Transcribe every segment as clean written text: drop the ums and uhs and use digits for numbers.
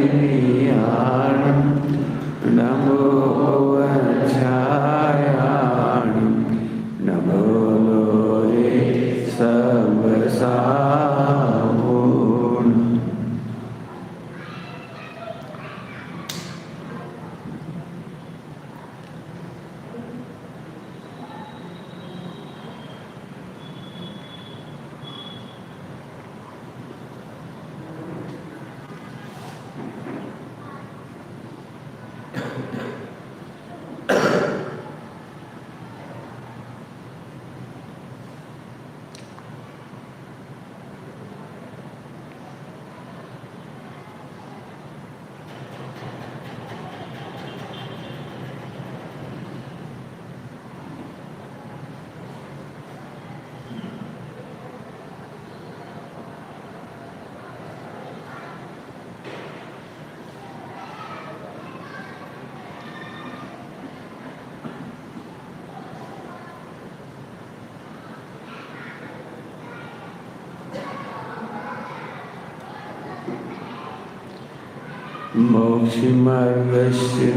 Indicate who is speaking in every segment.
Speaker 1: कल्याणं नमो वज्रायाणं नमो लोरे सर्वसाहून्। मोक्षमार्गस्य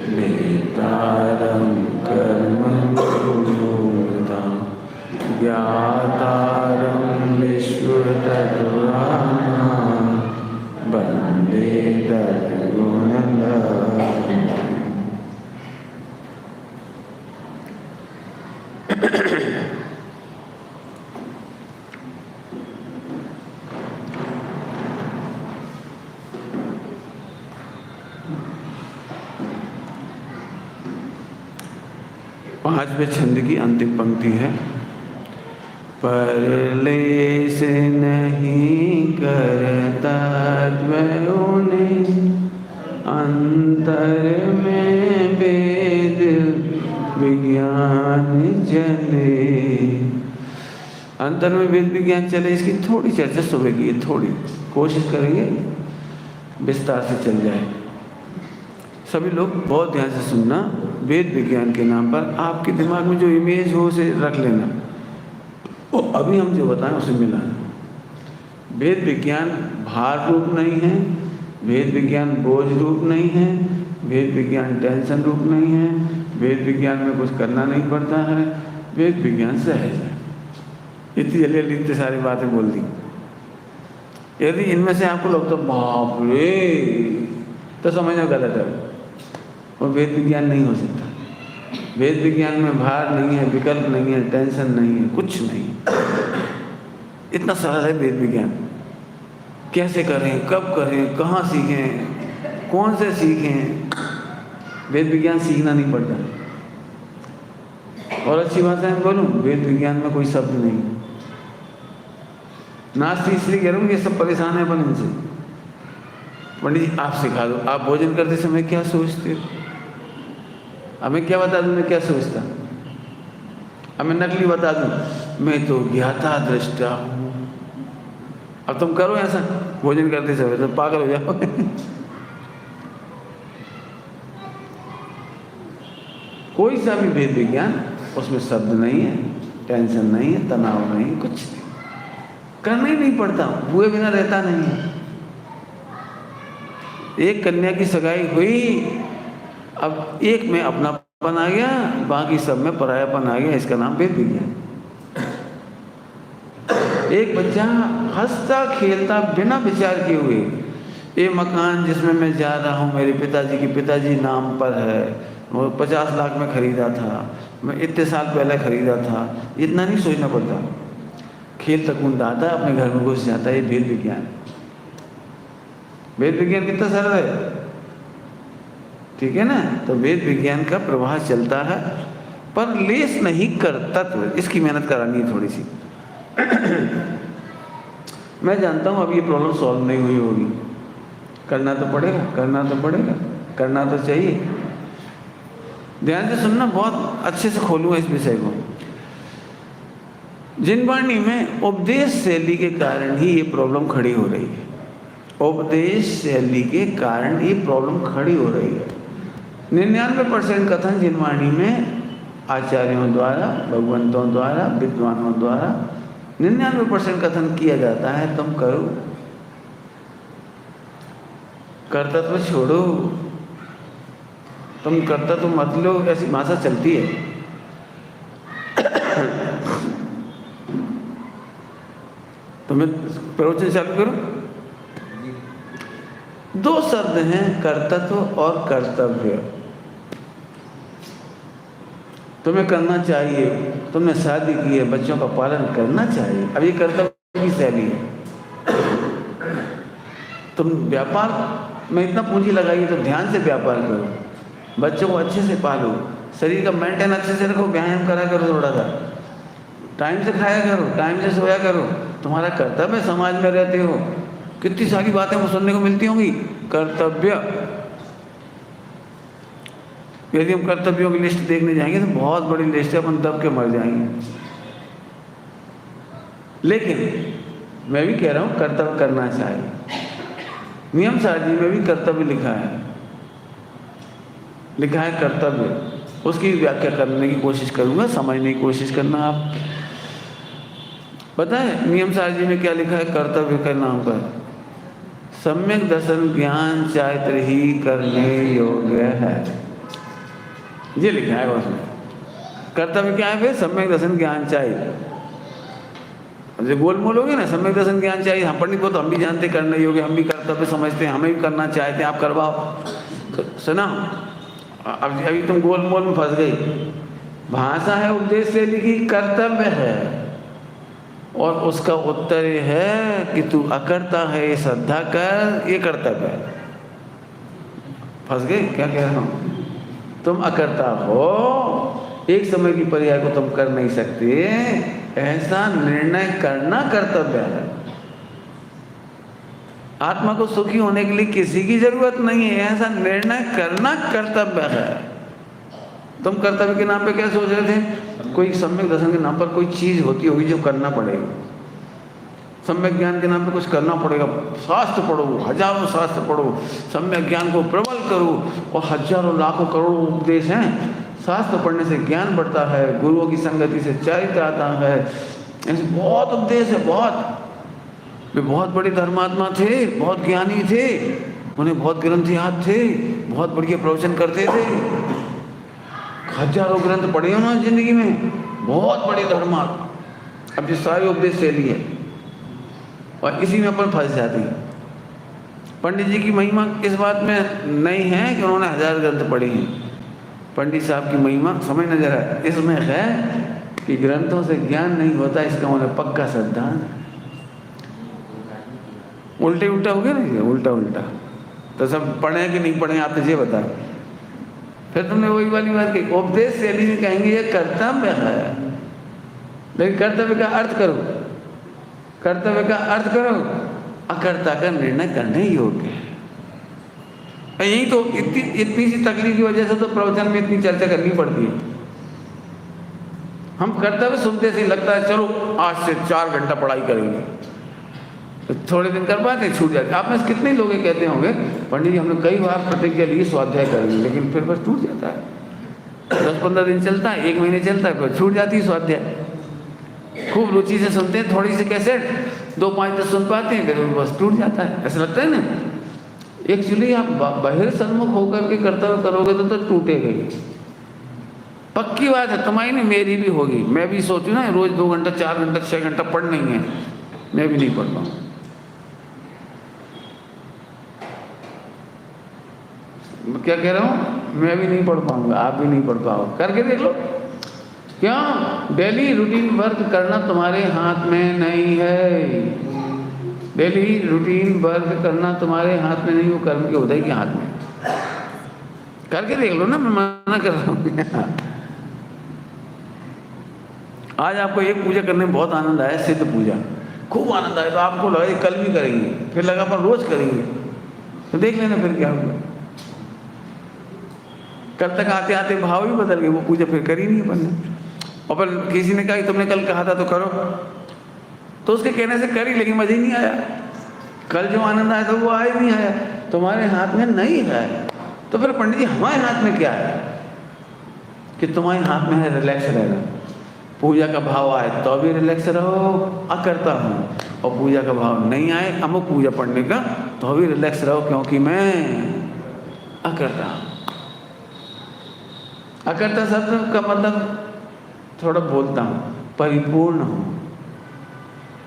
Speaker 1: नेतारं कर्मणोऽतां ज्ञातारं विश्वतत्त्वानां वन्दे तद्गुणलब्धम्। पांचवें छंद की अंतिम पंक्ति है। परलेस नहीं करता द्वयों अंतर में वेद विज्ञान चले। अंतर में वेद विज्ञान चले, इसकी थोड़ी चर्चा सुबह की, थोड़ी कोशिश करेंगे विस्तार से चल जाए। सभी लोग बहुत ध्यान से सुनना। वेद विज्ञान के नाम पर आपके दिमाग में जो इमेज हो उसे रख लेना, वो अभी हम जो बताएं उसे मिलाना। वेद विज्ञान भार रूप नहीं है, वेद विज्ञान बोझ रूप नहीं है, वेद विज्ञान टेंशन रूप नहीं है, वेद विज्ञान में कुछ करना नहीं पड़ता है, वेद विज्ञान सहज है। इतनी जल्दी जल्दी इतनी सारी बातें बोल दी। यदि इनमें से आपको लगता बाप रे, तो समझना गलत है, और वेद विज्ञान नहीं हो सकता। वेद विज्ञान में भार नहीं है, विकल्प नहीं है, टेंशन नहीं है, कुछ नहीं। इतना सरल है वेद विज्ञान। कैसे करें, कब करें, कहाँ सीखें, कौन से सीखें, वेद विज्ञान सीखना नहीं पड़ता। और अच्छी भाषा में बोलूं, वेद विज्ञान में कोई शब्द नहीं। नास्ती इसलिए कह रहा हूँ, ये सब परेशान है अपन इनसे। पंडित जी आप सिखा दो, आप भोजन करते समय क्या सोचते हो? अब मैं क्या बता दूं, मैं क्या सोचता? अब मैं नकली बता दूं, मैं तो ज्ञाता दृष्टा हूं। अब तुम करो ऐसा भोजन करते समय तो पागल हो जाओ। कोई सा भी वेद विज्ञान, उसमें शब्द नहीं है, टेंशन नहीं है, तनाव नहीं, कुछ नहीं, करना ही नहीं पड़ता, हुए बिना रहता नहीं है। एक कन्या की सगाई हुई, अब एक में अपनापन आ गया, बाकी सब में परायापन आ गया, इसका नाम वेद विज्ञान। एक बच्चा हंसता खेलता बिना विचार किए हुए, ये मकान जिसमें मैं जा रहा हूँ मेरे पिताजी की पिताजी नाम पर है, वो 50 लाख में खरीदा था, मैं इतने साल पहले खरीदा था, इतना नहीं सोचना पड़ता। खेल तक आता है, अपने घर में घुस जाता है। ये वेद विज्ञान। वेद विज्ञान कितना सरल है, ठीक है ना? तो वेद विज्ञान का प्रवाह चलता है, पर लेस नहीं कर तत्व, इसकी मेहनत करानी है थोड़ी सी। मैं जानता हूँ अब ये प्रॉब्लम सॉल्व नहीं हुई होगी, करना तो पड़ेगा, करना तो पड़ेगा, करना तो चाहिए। ध्यान से सुनना, बहुत अच्छे से खोलूँगा इस विषय को। जिनवाणी में उपदेश शैली के कारण ही ये प्रॉब्लम खड़ी हो रही है। उपदेश शैली के कारण ये प्रॉब्लम खड़ी हो रही है। 99% कथन जिनवाणी में आचार्यों द्वारा, भगवंतों द्वारा, विद्वानों द्वारा 99% कथन किया जाता है, तुम करो कर्तव्य छोड़ो, तुम कर्तव्य मत लो, ऐसी भाषा चलती है। तुम्हें प्रवचन चालू करो। दो शब्द हैं, कर्तव्य और कर्तव्य। तुम्हें करना चाहिए, तुमने शादी की है, बच्चों का पालन करना चाहिए, अब ये कर्तव्य की शैली है। तुम व्यापार में इतना पूंजी लगाइए तो ध्यान से व्यापार करो, बच्चों को अच्छे से पालो, शरीर का मेंटेन अच्छे से रखो, व्यायाम करा करो, थोड़ा सा टाइम से खाया करो, टाइम से सोया करो। तुम्हारा कर्तव्य, समाज में रहते हो, कितनी सारी बातें वो सुनने को मिलती होंगी। कर्तव्य, यदि हम कर्तव्यों की लिस्ट देखने जाएंगे तो बहुत बड़ी लिस्ट है, अपन दब के मर जाएंगे। लेकिन मैं भी कह रहा हूँ कर्तव्य करना चाहिए। नियम सारणी में भी कर्तव्य लिखा है कर्तव्य। उसकी व्याख्या करने की कोशिश करूंगा, समझने की कोशिश करना। आप पता है नियम सारणी में क्या लिखा है कर्तव्य के नाम पर? सम्यक दर्शन ज्ञान चारित्र ही करने योग्य है, ये लिखा है उसमें। कर्तव्य क्या है फिर? सम्यक दर्शन ज्ञान चाहिए। जो गोलमोल हो गया ना, सम्यक दर्शन ज्ञान चाहिए। हम पंडित को तो हम भी जानते करने योग्य, हम भी कर्तव्य समझते हैं, हमें भी करना चाहते हैं, आप करवाओ। तो सुना, अब अभी तुम गोलमोल में फंस गई। भाषा है उपदेश से लिखी, कर्तव्य है, और उसका उत्तर ये है कि तू अकर्ता है, ये श्रद्धा कर, ये कर्तव्य है। फंस गए? क्या कह रहा हूँ? तुम अकर्ता हो, एक समय की पर्याय को तुम कर नहीं सकते, ऐसा निर्णय करना कर्तव्य है। आत्मा को सुखी होने के लिए किसी की जरूरत नहीं है, ऐसा निर्णय करना कर्तव्य है। तुम कर्तव्य के नाम पे क्या सोच रहे थे? कोई सम्यक दर्शन के नाम पर कोई चीज होती होगी जो करना पड़ेगा, सम्यक ज्ञान के नाम पे कुछ करना पड़ेगा। शास्त्र पढ़ो, हजारों शास्त्र पढ़ो, सम्यक ज्ञान को प्रबल करो, और हजारों लाखों करोड़ों उपदेश हैं। शास्त्र पढ़ने से ज्ञान बढ़ता है, गुरुओं की संगति से चरित्र आता है, ऐसे बहुत उपदेश है। बहुत वे बहुत बड़े धर्मात्मा थे, बहुत ज्ञानी थे, उन्हें बहुत ग्रंथ याद थे, बहुत बढ़िया प्रवचन करते थे, हजारों ग्रंथ पढ़े उन्होंने जिंदगी में, बहुत बड़े धर्मात्मा। अब ये सारे उपदेश शैली है, और इसी में अपन फंस जाते हैं। पंडित जी की महिमा इस बात में नहीं है कि उन्होंने 1000 ग्रंथ पढ़े हैं। पंडित साहब की महिमा समझ न जरा इसमें है कि ग्रंथों से ज्ञान नहीं होता, इसका उन्हें पक्का सिद्धांत। उल्टे उल्टा हो गया ना, उल्टा उल्टा तो सब पढ़े कि नहीं पढ़े आप मुझे बता। फिर तुमने वही वाली बात कही, उपदेश शैली में कहेंगे ये कर्तव्य है, लेकिन कर्तव्य का अर्थ करो, कर्तव्य का अर्थ करो, अकर्ता का निर्णय करने योग्य है। यही तो इतनी सी तकलीफ की वजह से तो प्रवचन में इतनी चर्चा करनी पड़ती है। हम कर्तव्य सुनते से लगता है चलो आज से 4 घंटा पढ़ाई करेंगे, तो थोड़े दिन कर पाते छूट जाते। आप में से कितने लोग कहते होंगे पंडित जी हमने कई बार प्रतिज्ञा ली स्वाध्याय करेंगे, लेकिन फिर बस टूट जाता है। 10-15 दिन चलता है, 1 महीने चलता है, फिर छूट जाती है स्वाध्याय। खूब रुचि से सुनते हैं, थोड़ी सी कैसेट 2-5 सुन पाते हैं, फिर बस टूट जाता है। ऐसा लगता है ना। एक्चुअली आप बहिर्सन्मुख होकर के कर्तव्य करोगे तो टूटेगा ही, पक्की बात है। तुम्हारी नहीं, मेरी भी होगी। मैं भी सोचूं ना रोज 2 घंटा 4 घंटा 6 घंटा पढ़ नहीं है, मैं भी नहीं पढ़ पाऊँ। क्या कह रहा हूँ? मैं भी नहीं पढ़ पाऊंगा, आप भी नहीं पढ़ पाओगे। करके देख लो। क्यों? डेली रूटीन वर्क करना तुम्हारे हाथ में नहीं है। डेली रूटीन वर्क करना तुम्हारे हाथ में नहीं, वो कर्म के उदय के हाथ में। करके देख लो ना, मैं मना कर रहा हूँ। आज आपको एक पूजा करने में बहुत आनंद आया, सिद्ध पूजा, खूब आनंद आया, तो आपको लगा कल भी करेंगे, फिर लगा पर रोज करेंगे, तो देख लेना फिर क्या होगा। कल तक आते आते भाव भी बदल गए, वो पूजा फिर करी नहीं अपन ने। और फिर किसी ने कहा तुमने कल कहा था तो करो, तो उसके कहने से करी, लेकिन मजा ही नहीं आया। कल जो आनंद आया था वो आया नहीं आया, तुम्हारे हाथ में नहीं है। तो फिर पंडित जी हमारे हाथ में क्या है? कि तुम्हारे हाथ में है रिलैक्स रहना। पूजा का भाव आए तो भी रिलैक्स रहो, अकर्ता हूँ, और पूजा का भाव नहीं आए, अमुक पूजा पढ़ने का तो भी रिलैक्स रहो, क्योंकि मैं अकर्ता हूँ। अकर्ता शब्द का मतलब थोड़ा बोलता हूँ, परिपूर्ण हूँ।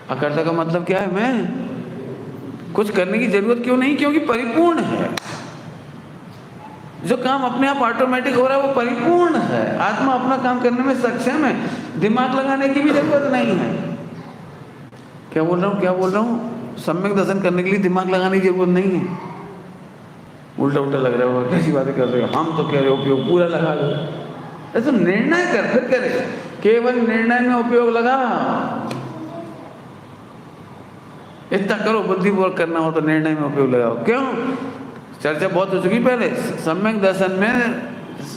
Speaker 1: अकर्ता का मतलब क्या है? मैं कुछ करने की जरूरत क्यों नहीं, क्योंकि परिपूर्ण है। जो काम अपने आप ऑटोमेटिक हो रहा है वो परिपूर्ण है। आत्मा अपना काम करने में सक्षम है, दिमाग लगाने की भी जरूरत नहीं है। क्या बोल रहा हूँ? सम्यक दर्शन करने के लिए दिमाग लगाने की जरूरत नहीं है। उल्टा उल्टा लग रहा है, कैसी बातें कर रहे हो? हम तो कह रहे हो उपयोग पूरा लगा लो। ऐसा निर्णय कर, फिर करे, केवल निर्णय में उपयोग लगा। इतना करो, बुद्धिपूर्वक करना हो तो निर्णय में उपयोग लगाओ। क्यों? चर्चा बहुत हो चुकी पहले। सम्यक दर्शन में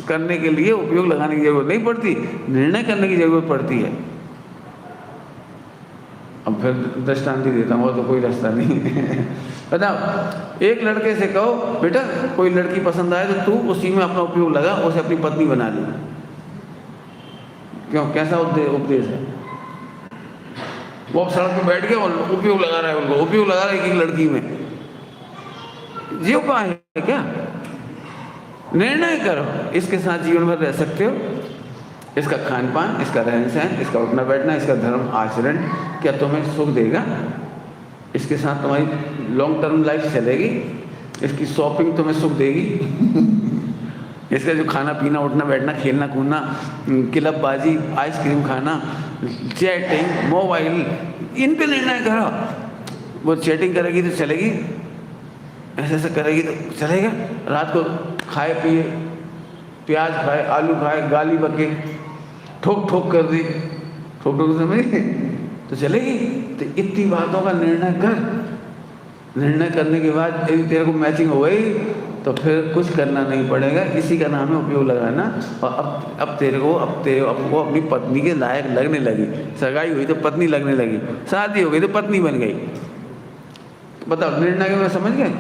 Speaker 1: करने के लिए उपयोग लगाने की जरूरत नहीं पड़ती, निर्णय करने की जरूरत पड़ती है। अब फिर दृष्टांत देता हूँ, तो कोई रास्ता नहीं है। बताओ, एक लड़के से कहो बेटा कोई लड़की पसंद आए तो तू उसी में अपना उपयोग लगा, उसे अपनी पत्नी बना ले। क्यों? कैसा उपदेश है? वो सड़क पे बैठ गया और उपयोग लगा रहा है, उनको उपयोग लगा रहा है एक लड़की में। ये उपाय है क्या? निर्णय करो, इसके साथ जीवन भर रह सकते हो। इसका खान पान, इसका रहन सहन, इसका उठना बैठना, इसका धर्म आचरण क्या तुम्हें सुख देगा? इसके साथ तुम्हारी लॉन्ग टर्म लाइफ चलेगी? इसकी शॉपिंग तुम्हें सुख देगी? इसका जो खाना पीना, उठना बैठना, खेलना कूदना, क्लब बाजी, आइसक्रीम खाना, चैटिंग, मोबाइल, इन पे निर्णय करो। वो चैटिंग करेगी तो चलेगी, ऐसे ऐसे करेगी तो चलेगा। रात को खाए पिए, प्याज खाए, आलू खाए, गाली बके, ठोक ठोक कर दी, ठोक ठोक समझ तो चलेगी। तो इतनी बातों का निर्णय कर। निर्णय करने के बाद यदि तेरे को मैचिंग हो गई तो फिर कुछ करना नहीं पड़ेगा। इसी का नाम है उपयोग लगाना। और अब तेरे को अपनी पत्नी के लायक लगने लगी। सगाई हुई तो पत्नी लगने लगी, शादी हो गई तो पत्नी बन गई। बताओ, निर्णय के में समझ गए?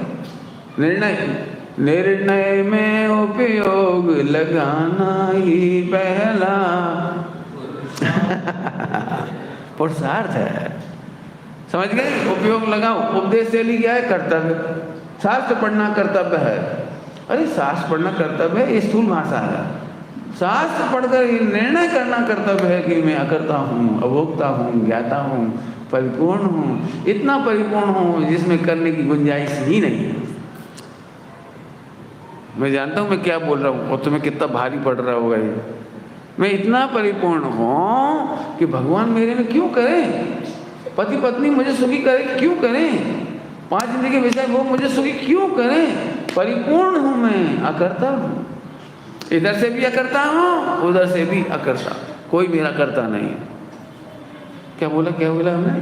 Speaker 1: निर्णय में उपयोग लगाना ही पहला पुरुषार्थ है। समझ गए? उपयोग लगाओ। उपदेश शैली क्या है? कर्तव्य। शास्त्र पढ़ना कर्तव्य है। अरे शास्त्र पढ़ना कर्तव्य है, ये स्थूल भाषा है। शास्त्र पढ़कर निर्णय करना कर्तव्य है कि मैं अकर्ता हूँ, अभोक्ता हूँ, ज्ञाता हूँ, परिपूर्ण हूँ। इतना परिपूर्ण हूँ जिसमें करने की गुंजाइश ही नहीं है। मैं जानता हूँ मैं क्या बोल रहा हूँ और तुम्हें कितना भारी पड़ रहा होगा ये। मैं इतना परिपूर्ण हूँ कि भगवान मेरे में क्यों करें? पति पत्नी मुझे सुखी करे क्यों करें? 5 जिंदगी के विषय वो मुझे सुखी क्यों करें? परिपूर्ण हूँ मैं, अकर्ता हूँ। इधर से भी अकर्ता हूँ, उधर से भी अकर्ता। कोई मेरा कर्ता नहीं है। क्या बोला हमने?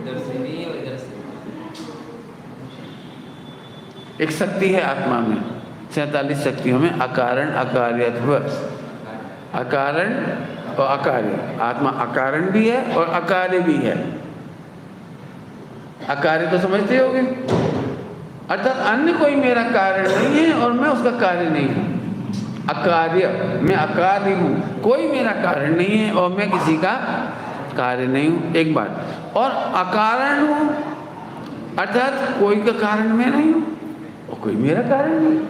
Speaker 2: इधर से भी और इधर से।
Speaker 1: एक शक्ति है आत्मा में, 47 शक्तियों में अकारण अकार्यत्व, अकारण और अकार्य। आत्मा अकारण भी है और अकार्य भी है। अकार्य तो समझते होगे, अर्थात अन्य कोई मेरा कारण नहीं है और मैं उसका कार्य नहीं हूँ। अकार्य, मैं अकार्य हूँ, कोई मेरा कारण नहीं है और मैं किसी का कार्य नहीं हूँ। एक बात। और अकारण हूँ, अर्थात कोई का कारण मैं नहीं हूँ और कोई मेरा कारण नहीं।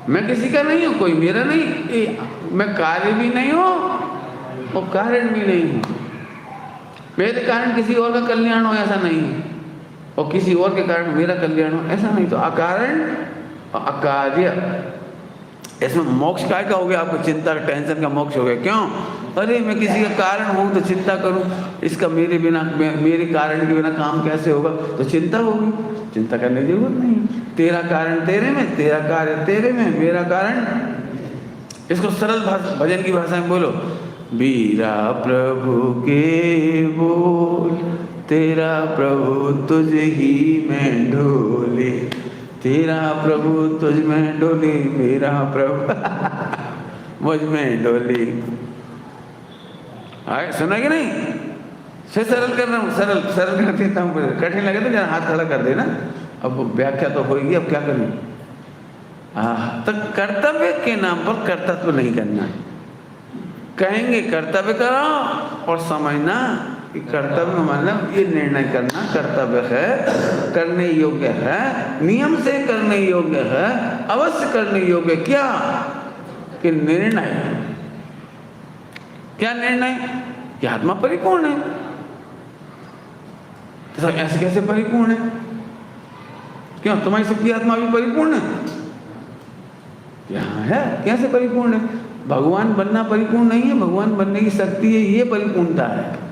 Speaker 1: मैं किसी का नहीं हूँ, कोई मेरा नहीं। मैं कार्य भी नहीं हूँ और कारण भी नहीं हूँ। मेरे कारण किसी और का कल्याण हो ऐसा नहीं है और किसी और के कारण मेरा कल्याण हो ऐसा नहीं। तो अकारण और अकार्य, इसमें मोक्ष काय का हो गया? आपको चिंता का, टेंशन का मोक्ष हो गया। क्यों? अरे मैं किसी का कारण हूँ तो चिंता करूँ, इसका मेरे बिना, मेरे कारण के बिना काम कैसे होगा? तो चिंता होगी। चिंता करने की जरूरत नहीं। तेरा कारण तेरे में, तेरा कार्य तेरे में, मेरा कारण। इसको सरल भजन की भाषा में बोलो, बीरा प्रभु के बोल, तेरा प्रभु तुझ ही में ढोले, तेरा प्रभु तुझ में डोले, मेरा प्रभु मुझ में डोले। आए, सुना कि नहीं? से सरल कर रहा हूँ, सरल कर देता हूँ। कठिन लगे तो जरा हाथ खड़ा कर देना। अब व्याख्या तो होगी, अब क्या करें? तो कर्तव्य के नाम पर कर्तव्य नहीं करना। कहेंगे कर्तव्य करो और समझना कि कर्तव्य मतलब ये निर्णय करना कर्तव्य है, करने योग्य है, नियम से करने योग्य है, अवश्य करने योग्य। क्या कि निर्णय, क्या निर्णय कि आत्मा परिपूर्ण है। तो ऐसे कैसे परिपूर्ण है? क्यों तुम्हारी सबकी आत्मा भी परिपूर्ण है? यहाँ है, कैसे परिपूर्ण है? भगवान बनना परिपूर्ण नहीं है, भगवान बनने की शक्ति है, ये परिपूर्णता है।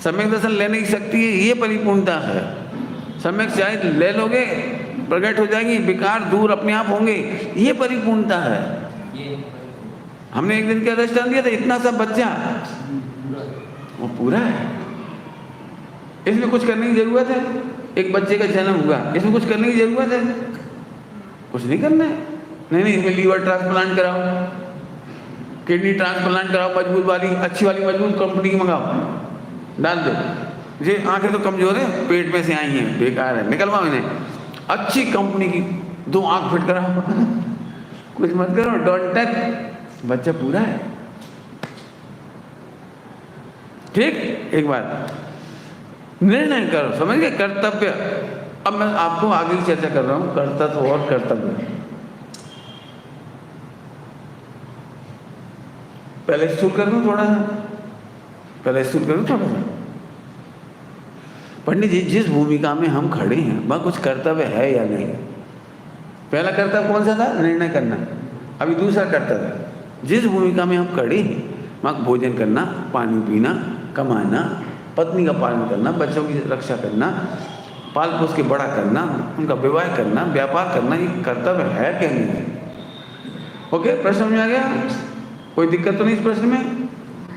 Speaker 1: सम्यक दर्शन लेने की शक्ति है, ये परिपूर्णता है। सम्यक चाहे ले लोगे प्रकट हो जाएंगी, विकार दूर अपने आप होंगे, ये परिपूर्णता है। हमने एक दिन क्या दृष्टांत दिया था, इतना सा बच्चा वो पूरा है, इसमें कुछ करने की जरूरत है। एक बच्चे का जन्म हुआ, इसमें कुछ करने की जरूरत है? कुछ नहीं करना है। नहीं, इसमें लीवर ट्रांसप्लांट कराओ, किडनी ट्रांसप्लांट कराओ, मजबूत वाली, अच्छी वाली मजबूत कंपनी की मंगाओ, डाल दो। ये आंखें तो कमजोर है, पेट में से आई हैं, बेकार है, निकलवाओ इन्हें। अच्छी कंपनी की 2 आंख फिट कराओ कुछ मत करो, डोंट टच, बच्चा पूरा है। ठीक, एक बार निर्णय करो, समझ गए? कर्तव्य। अब मैं आपको आगे की चर्चा कर रहा हूं, कर्तव्य और कर्तव्य। पहले स्थूल कर दूं थोड़ा सा, पंडित जी जिस भूमिका में हम खड़े हैं वह कुछ कर्तव्य है या नहीं? पहला कर्तव्य कौन सा था? निर्णय करना। अभी दूसरा कर्तव्य, जिस भूमिका में हम खड़े हैं वहाँ भोजन करना, पानी पीना, कमाना, पत्नी का पालन करना, बच्चों की रक्षा करना, पाल पोस के बड़ा करना, उनका विवाह करना, व्यापार करना, ये कर्तव्य है क्या नहीं? ओके, प्रश्न में आ गया? कोई दिक्कत तो नहीं इस प्रश्न में?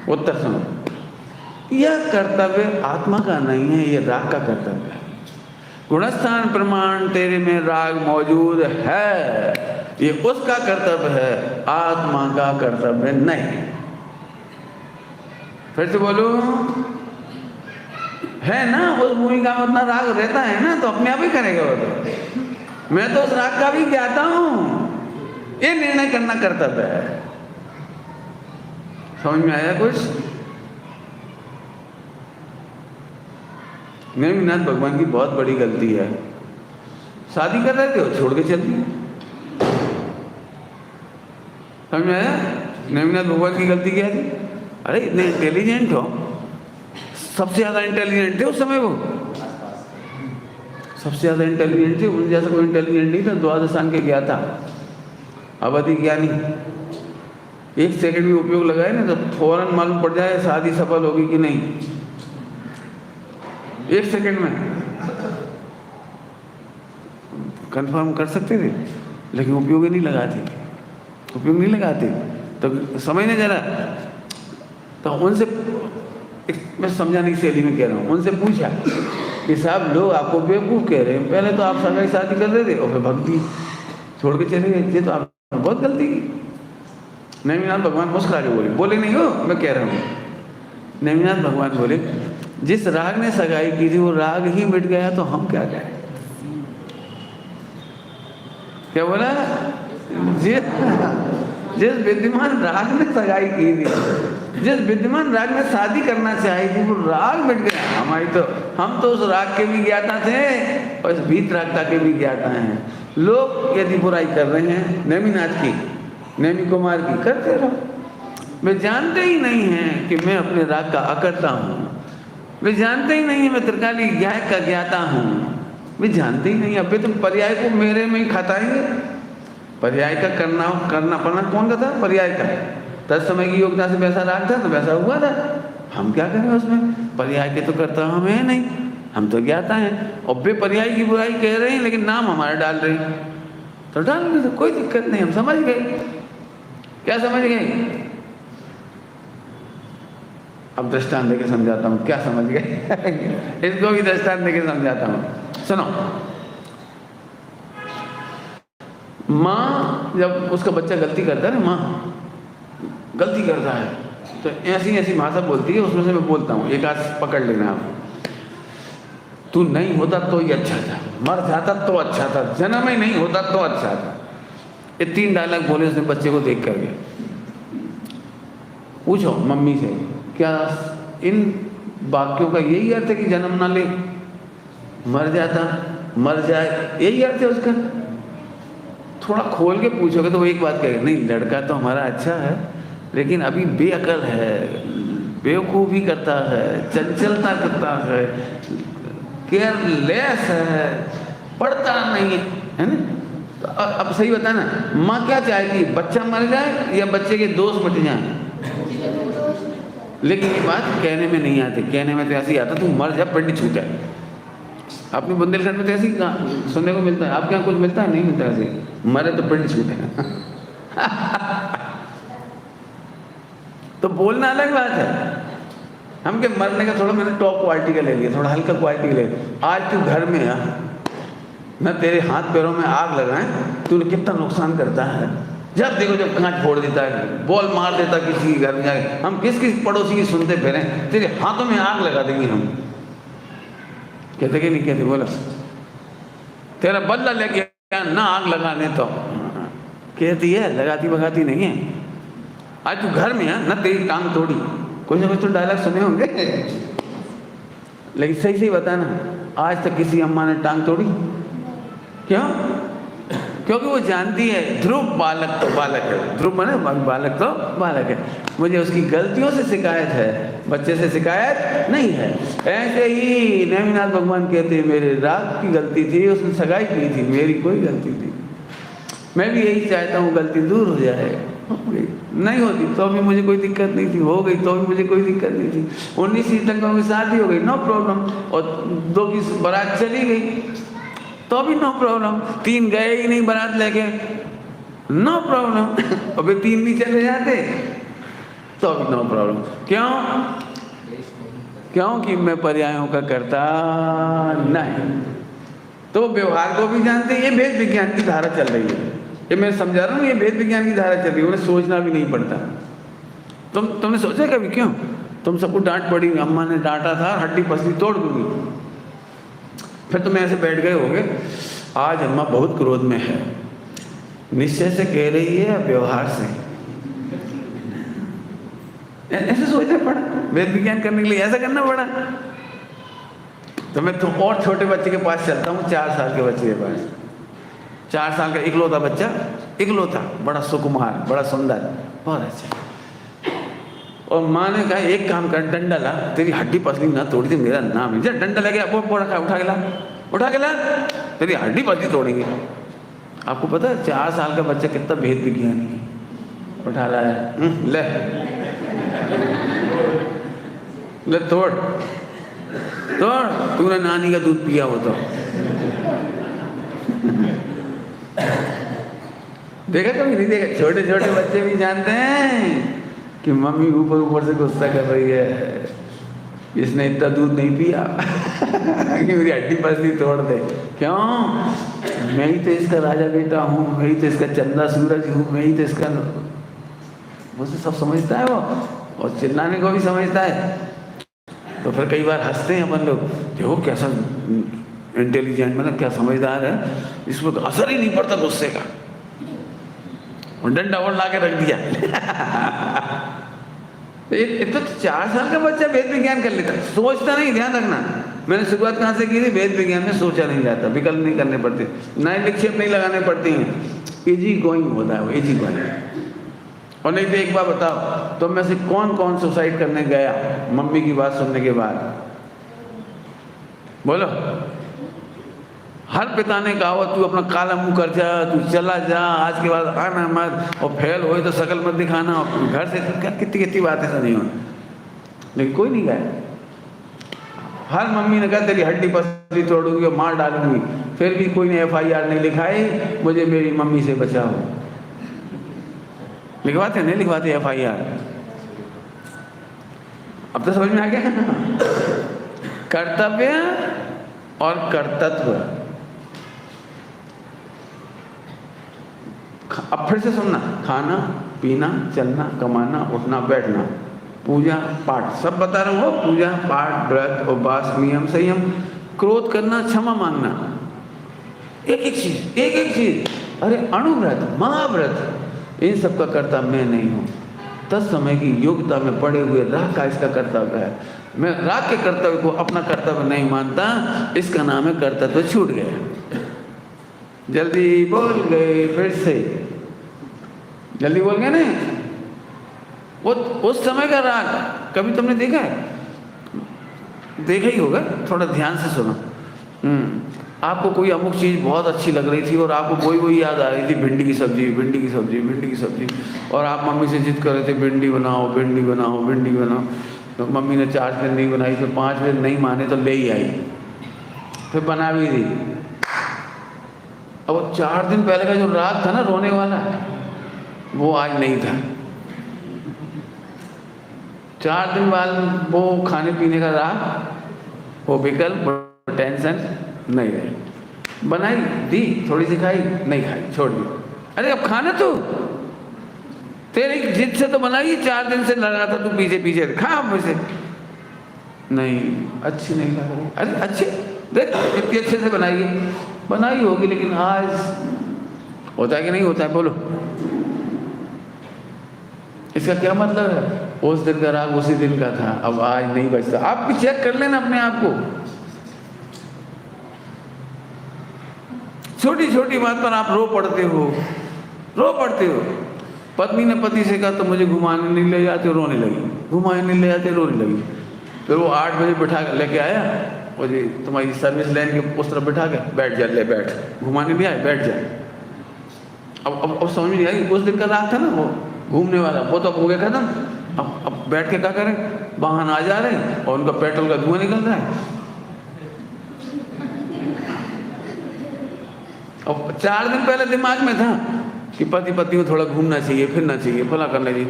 Speaker 1: उत्तर सुनो। यह कर्तव्य आत्मा का नहीं है, यह राग का कर्तव्य है। गुणस्थान प्रमाण तेरे में राग मौजूद है, ये उसका कर्तव्य है, आत्मा का कर्तव्य नहीं। फिर से बोलो, है ना? उस भूमिका में उतना राग रहता है ना, तो अपने आप ही करेगा वो तो। मैं तो उस राग का भी ज्ञाता हूं, ये निर्णय करना कर्तव्य है। समझ में आया कुछ? नेमिनाथ भगवान की बहुत बड़ी गलती है। शादी कर रहे थे वो छोड़ के चल दिए। समझ में आया? नेमिनाथ भगवान की गलती क्या थी? अरे इतने इंटेलिजेंट हो, सबसे ज्यादा इंटेलिजेंट थे उस समय वो, सबसे ज्यादा इंटेलिजेंट थे, उन जैसा कोई इंटेलिजेंट नहीं था। 12 साल के गया था, अवधि ज्ञानी। 1 सेकंड भी उपयोग लगाए ना तो फौरन मालूम पड़ जाए शादी सफल होगी कि नहीं, 1 सेकंड में कंफर्म कर सकते थे, लेकिन उपयोग ही नहीं लगाते। तो समझने जरा, तो उनसे, मैं समझाने की शैली में कह रहा हूँ, उनसे पूछा कि साहब लोग आपको बेवकूफ़ कह रहे हैं, पहले तो आप सगाई शादी कर रहे थे और फिर भक्ति छोड़ के चले गए, ये तो आपने बहुत गलती की। नेमिनाथ भगवान मुस्कुरा के बोले नहीं हो, मैं कह रहा हूँ। नेमिनाथ भगवान बोले, जिस राग ने सगाई की थी वो राग ही मिट गया, तो हम क्या करें? क्या बोला? जिस विद्यमान राग ने सगाई की थी, जिस विद्यमान राग में शादी करना चाही थी, वो राग मिट गया। हम तो उस राग के भी ज्ञाता थे और इस भीत रागता के भी ज्ञाता हैं। लोग यदि बुराई कर रहे हैं नेमिनाथ की, नेमी कुमार की, करते रहो। वे जानते ही नहीं हैं कि मैं अपने राग का अकर्ता हूँ, वे जानते ही नहीं है मैं त्रिकाली गायक का ज्ञाता हूँ, वे जानते ही नहीं। अब तुम पर्याय को मेरे में ही खताएंगे। पर्याय का करना पड़ना कौन का था? पर्याय का। तत्समय की योग्यता से वैसा राग था तो वैसा हुआ था, हम क्या करें उसमें? पर्याय के तो करता हम है नहीं, हम तो ज्ञाता हैं। और वे पर्याय की बुराई कह रहे हैं लेकिन नाम हमारा डाल रहे हैं, तो डाल रहे, तो कोई दिक्कत नहीं, हम समझ गए। क्या समझ गए? अब दृष्टांत देके समझाता हूँ, क्या समझ गए? इसको भी दृष्टांत देके समझाता हूँ, सुनो। माँ जब उसका बच्चा गलती करता है ना, माँ गलती करता है तो ऐसी भाषा बोलती है, उसमें से मैं बोलता हूँ, एक आध पकड़ लेना आप। तू नहीं होता तो ही अच्छा था, मर जाता तो अच्छा था, जन्म ही नहीं होता तो अच्छा था। ये 3 डायलॉग बोले उसने बच्चे को देख करके। पूछो मम्मी से, क्या इन वाक्यों का यही अर्थ है कि जन्म ना ले, मर जाता, मर जाए, यही अर्थ है उसका। थोड़ा खोल के पूछोगे तो वो एक बात कहेगा, नहीं लड़का तो हमारा अच्छा है लेकिन अभी बेअकल है, बेवकूफ़ी करता है, चंचलता करता है, केयरलेस है, पढ़ता नहीं है ना। तो अब सही बता ना, माँ क्या चाहती है, बच्चा मर जाए या बच्चे के दोस्त बच जाए? लेकिन ये बात कहने में नहीं आती, कहने में तो ऐसे ही आता तू मर जा पिंड छूटा है। अपने बुंदेलखंड में तो ऐसे ही सुनने को मिलता है, आपके यहाँ कुछ मिलता है? नहीं मिलता ऐसे, मरे तो पिंड छूटे। तो बोलना अलग बात है, हम के मरने का थोड़ा मैंने टॉप क्वालिटी का ले लिया, थोड़ा हल्का क्वालिटी का ले लिया। आज तू घर में आ, मैं तेरे हाथ पैरों में आग लगाएं, तूने कितना नुकसान करता है। जब देखो जब कांच फोड़ देता है, बॉल मार देता किसी के घर में जाके, हम किस किस पड़ोसी की सुनते फिरें, तेरे हाथों में आग लगा देंगे हम। कहते कि नहीं कहते? बोला तेरा बदला लेके ना आग लगाने तो कहती है, लगाती भगाती नहीं है। आज तू घर में है ना, तेरी टांग तोड़ी, कोई ना कोई तो डायलॉग सुने होंगे। लेकिन सही सही बताना, आज तक किसी अम्मा ने टांग तोड़ी? क्यों? क्योंकि वो जानती है ध्रुव बालक तो बालक है, ध्रुव माने बालक तो बालक है, मुझे उसकी गलतियों से शिकायत है, बच्चे से शिकायत नहीं है। ऐसे ही नेमिनाथ भगवान कहते हैं, मेरे राग की गलती थी, उसने सगाई की थी, मेरी कोई गलती नहीं। मैं भी यही चाहता हूँ गलती दूर हो जाए, नहीं होती तो भी मुझे कोई दिक्कत नहीं थी, हो गई तो भी मुझे कोई दिक्कत नहीं थी। 19 सितंबर की शादी हो गई, नो प्रॉब्लम, और 2 की बारात चली गई तो भी नो प्रॉब्लम, 3 गए ही नहीं बारात लेके, नो प्रॉब्लम। अबे 3 भी चले जाते तो भी नो प्रॉब्लम। क्यों? क्योंकि मैं पर्यायों का करता नहीं। तो व्यवहार को भी जानते हैं, ये वेद विज्ञान की धारा चल रही है, ये मैं समझा रहा हूँ, ये वेद विज्ञान की धारा चल रही है, उन्हें सोचना भी नहीं पड़ता। तुमने सोचा कभी? क्यों तुम सबको डांट पड़ी, अम्मा ने डांटा था, हड्डी पसली तोड़ दूंगी, फिर तुम ऐसे बैठ गए होगे, आज अम्मा बहुत क्रोध में है, निश्चय से कह रही है या व्यवहार से? ऐसे सोचना पड़ा, वेद विज्ञान करने के लिए ऐसा करना पड़ा। तो मैं तुम और छोटे बच्चे के पास चलता हूँ, 4 साल के बच्चे के पास, 4 साल का इकलौता बच्चा, इकलौता, बड़ा सुकुमार, बड़ा सुंदर, बहुत अच्छा। और माँ ने कहा एक काम कर, डंडा ला, तेरी हड्डी पसली ना तोड़ी थी, मेरा नाम है, जब डंडा लगे वो उठा के ला, उठा के ला, तेरी हड्डी पसली तोड़ेंगे। आपको पता है 4 साल का बच्चा कितना भेद विज्ञानी है। उठा रहा है, ले ले तोड़ तोड़, तूने नानी का दूध पिया हो तो। देखा कभी नहीं देखा? छोटे छोटे बच्चे भी जानते हैं कि मम्मी ऊपर ऊपर से गुस्सा कर रही है, इसने इतना दूध नहीं पिया कि मेरी हड्डी पसली तोड़ दे। क्यों? मैं ही तो इसका राजा बेटा हूँ, मैं ही तो इसका चंदा सूरज हूँ, मैं ही तो इसका, मुझसे सब समझता है वो, और चिल्लाने को भी समझता है। तो फिर कई बार हंसते हैं अपन लोग, देखो कैसा इंटेलिजेंट, मतलब क्या समझदार है, इसमें असर ही नहीं पड़ता गुस्से का, और डंडा और ला के रख दिया। तो 4 साल का बच्चा वेद विज्ञान कर लेता, सोचता नहीं। ध्यान रखना, मैंने शुरुआत कहाँ से की थी? वेद विज्ञान में सोचा नहीं जाता, विकल्प नहीं करने पड़ते, नए विक्षेप नहीं लगाने पड़ते हैं, इजी गोइंग होता है वो, इजी गोइंग। और नहीं तो एक बार बताओ, तो में से कौन कौन सुसाइड करने गया मम्मी की बात सुनने के बाद? बोलो। हर पिता ने कहा तू अपना काला मुंह कर जा, तू चला जा, आज के बाद आना मत, और फेल हो तो शकल मत दिखाना, और घर से कितनी कितनी बातें सुनी हो, लेकिन कोई नहीं गया। हर मम्मी ने कहा तेरी हड्डी पसली तोड़ूंगी और मार डालूंगी, फिर भी कोई ने FIR नहीं लिखाई, मुझे मेरी मम्मी से बचाओ। लिखवाते नहीं लिखवाते FIR? अब तो समझ में आ गया। कर्तव्य और कर्तव्य। अब फिर से सुनना, खाना पीना, चलना, कमाना, उठना, बैठना, पूजा पाठ, सब बता रहा हूँ, पूजा पाठ, व्रत, उपवास, नियम, संयम, क्रोध करना, क्षमा मांगना, एक एक चीज। अरे अणुव्रत, महाव्रत, इन सब का कर्ता मैं नहीं हूँ। 10 समय की योग्यता में पड़े हुए राह का इसका कर्तव्य है। मैं राग के कर्तव्य को अपना कर्तव्य नहीं मानता, इसका नाम है कर्तव्य छूट गया। जल्दी बोल गए, फिर से जल्दी बोल गए ना। वो उस समय का राग कभी तुमने देखा है? देखा ही होगा, थोड़ा ध्यान से सुनो। आपको कोई अमुक चीज़ बहुत अच्छी लग रही थी और आपको वही याद आ रही थी, भिंडी की सब्जी, भिंडी की सब्जी, भिंडी की सब्जी, और आप मम्मी से जिद कर रहे थे भिंडी बनाओ, भिंडी बनाओ, भिंडी बनाओ। तो मम्मी ने 4 दिन नहीं बनाई, फिर 5 दिन नहीं माने तो ले ही आई, फिर बना भी दी। अब वो 4 दिन पहले का जो राग था ना रोने वाला, वो आज नहीं था। 4 दिन बाद वो खाने पीने का राग, वो विकल्प, टेंशन नहीं रहे। बनाई दी, थोड़ी सी खाई, नहीं खाई, छोड़ दी। अरे अब खाना तो तेरी जिद से तो बनाई, 4 दिन से लगा था तू पीछे पीछे, खा मुझसे। नहीं, अच्छी नहीं लग रही। अरे अच्छी देख, इतनी अच्छे से बनाई होगी, लेकिन आज होता है कि नहीं होता है? बोलो, इसका क्या मतलब है? उस दिन का राग उसी दिन का था, अब आज नहीं बचता। आप भी चेक कर लेना अपने आप को। छोटी छोटी बात पर आप रो पड़ते हो। पत्नी ने पति से कहा तो मुझे घुमाने नहीं ले जाते, रोने लगी। घुमाने नहीं ले जाते, रोने लगी। फिर वो 8 बजे बैठा लेके आया, और जी तुम्हारी सर्विस लाइन के उस तरफ बैठा के, बैठ जा, ले बैठ, घुमाने नहीं आए, बैठ जा। अब समझ में नहीं आई, उस दिन का राग था ना वो घूमने वाला, वो तो हो गया खत्म। अब बैठ के क्या करें? वाहन आ जा रहे हैं और उनका पेट्रोल का धुआं निकल रहा है। अब 4 दिन पहले दिमाग में था कि पति पत्नी को थोड़ा घूमना चाहिए, फिरना चाहिए, फला करना चाहिए,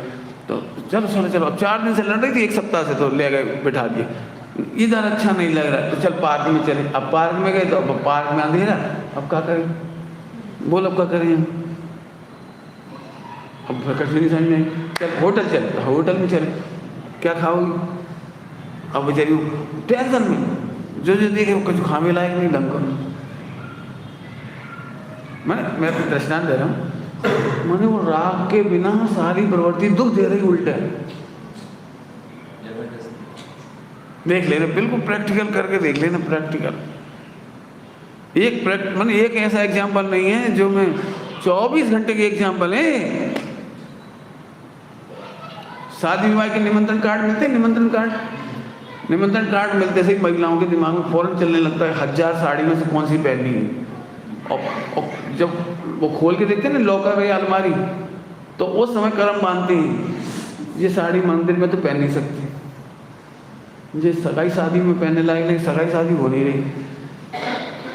Speaker 1: तो चलो। अब 4 दिन से लड़ रही थी, 1 सप्ताह से, तो ले गए बैठा दिए। इधर अच्छा नहीं लग रहा, तो चल पार्क में चले। अब पार्क में गए तो अब पार्क में अंधेरा, अब क्या करें? बोल, अब क्या करें? अब कुछ नहीं समझ में। चल होटल चले, तो होटल में चले, क्या खाओगी? अब बेचारी टेंशन में, जो देखे वो कुछ खाने लायक नहीं ढंग को। मैं दृष्टांत दे रहा हूँ। मैंने वो राग के बिना सारी प्रवृत्ति दुख दे रही, उल्टा देख लेना, बिल्कुल प्रैक्टिकल करके देख लेना। प्रैक्टिकल एक ऐसा एग्जाम्पल नहीं है जो मैं 24 घंटे के एग्जाम्पल है। शादी विवाह के निमंत्रण कार्ड मिलते हैं, निमंत्रण कार्ड मिलते से महिलाओं के दिमाग में फौरन चलने लगता है 1000 साड़ी में से कौन सी पहननी है। और जब वो खोल के देखते हैं ना लॉकर या अलमारी, तो उस समय कर्म बांधते हैं, ये साड़ी मंदिर में तो पहन नहीं सकती, ये सगाई शादी में पहनने लायक नहीं, सगाई शादी हो नहीं रही,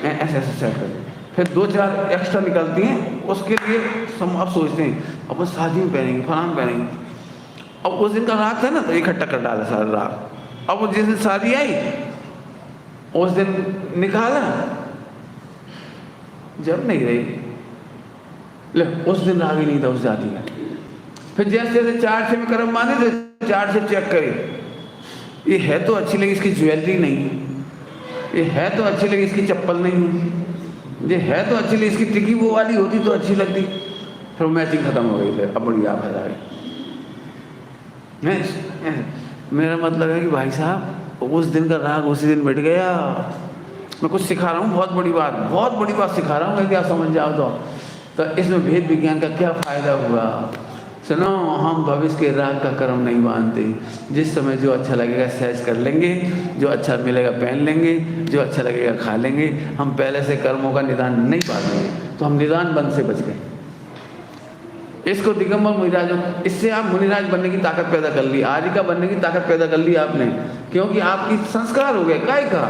Speaker 1: ऐसे सेट कर। फिर 2-4 एक्स्ट्रा निकलती हैं, उसके लिए अब सोचते हैं अपन शादी में पहनेंगे, फलाम पहनेंगे। अब उस दिन का राग था ना, तो इकट्ठा कर डाला सारा राग। अब वो जिस दिन शादी आई उस दिन निकाला, जब नहीं रही, ले उस दिन राग ही नहीं था उस जाति का। फिर जैसे जैसे 4-6 में कर्म बांधे थे, 4 से चेक करे, ये है तो अच्छी लगी, इसकी ज्वेलरी नहीं, ये है तो अच्छी लगी, इसकी चप्पल नहीं, ये है तो अच्छी लगी, इसकी टिकी वो वाली होती तो अच्छी लगती। फिर मैचिंग खत्म हो गई, अब बड़ी आफत आ गई। मेरा मतलब है कि भाई साहब उस दिन का राग उसी दिन मिट गया। मैं कुछ सिखा रहा हूँ, बहुत बड़ी बात सिखा रहा हूँ, मैं क्या समझ जाओ तो इसमें भेद विज्ञान का क्या फायदा हुआ? सुनो, हम भविष्य के राग का कर्म नहीं बांधते। जिस समय जो अच्छा लगेगा सहज कर लेंगे, जो अच्छा मिलेगा पहन लेंगे, जो अच्छा लगेगा खा लेंगे। हम पहले से कर्मों का निदान नहीं पाते, तो हम निदान बंद से बच गए। इसको दिगंबर मुनिराज, इससे आप मुनिराज बनने की ताकत पैदा कर ली, आर्य का बनने की ताकत पैदा कर ली आपने, क्योंकि आपकी संस्कार हो गए। काय का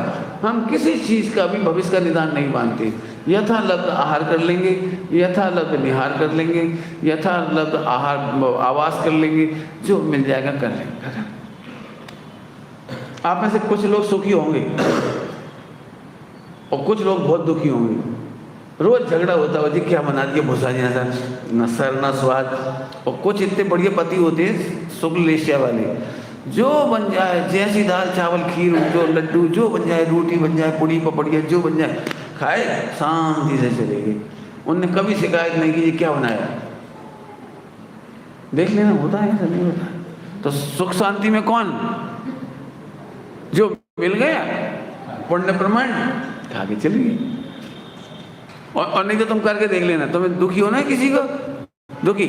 Speaker 1: हम किसी चीज़ का भी भविष्य का निदान नहीं मानते। यथालब्ध आहार कर लेंगे, यथालब्ध निहार कर लेंगे, यथालब्ध आवास कर लेंगे, जो मिल जाएगा कर लेंगे। आप में से कुछ लोग सुखी होंगे और कुछ लोग बहुत दुखी होंगे। रोज झगड़ा होता हो जी, क्या बना दिया भूसा जी, न सर न स्वाद। और कुछ इतने बढ़िया पति होते हैं शुक्ल एशिया वाले, जो बन जाए, जैसी दाल चावल खीर जो लड्डू जो बन जाए, रोटी बन जाए, पूड़ी पपड़िया जो बन जाए, खाए शांति से चलेगी। उनने कभी शिकायत नहीं की जी क्या बनाया। देख लेना, होता है ऐसा नहीं होता। तो सुख शांति में कौन? जो मिल गया पुण्य प्रमाण खा के चली गई। और नहीं तो तुम करके देख लेना, तुम्हें दुखी होना है किसी को दुखी,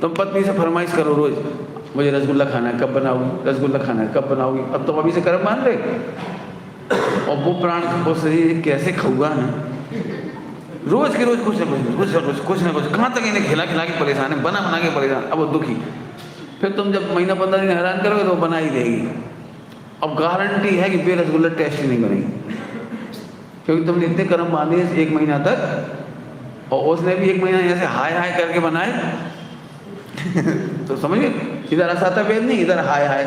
Speaker 1: तुम पत्नी से फरमाइश करो रोज, मुझे रसगुल्ला खाना है, कब बनाओगी, रसगुल्ला खाना है, कब बनाओगी। अब तुम अभी से कर्म मान रहे, और वो प्राण वो शरीर कैसे खाऊगा ना, रोज के रोज कुछ ना कुछ कहाँ तक इन्हें खिला खिला के परेशान है, बना बना के परेशान। अब वो दुखी, फिर तुम जब महीना 15 दिन हैरान करोगे तो वो बना ही देगी। अब गारंटी है कि वे रसगुल्ला टेस्ट ही नहीं करेंगे, क्योंकि तुमने इतने कर्म बांधे 1 महीना तक, और उसने भी 1 महीना ऐसे हाय हाय करके बनाए तो समझिए, इधर असाता वेद नहीं, इधर हाय हाय।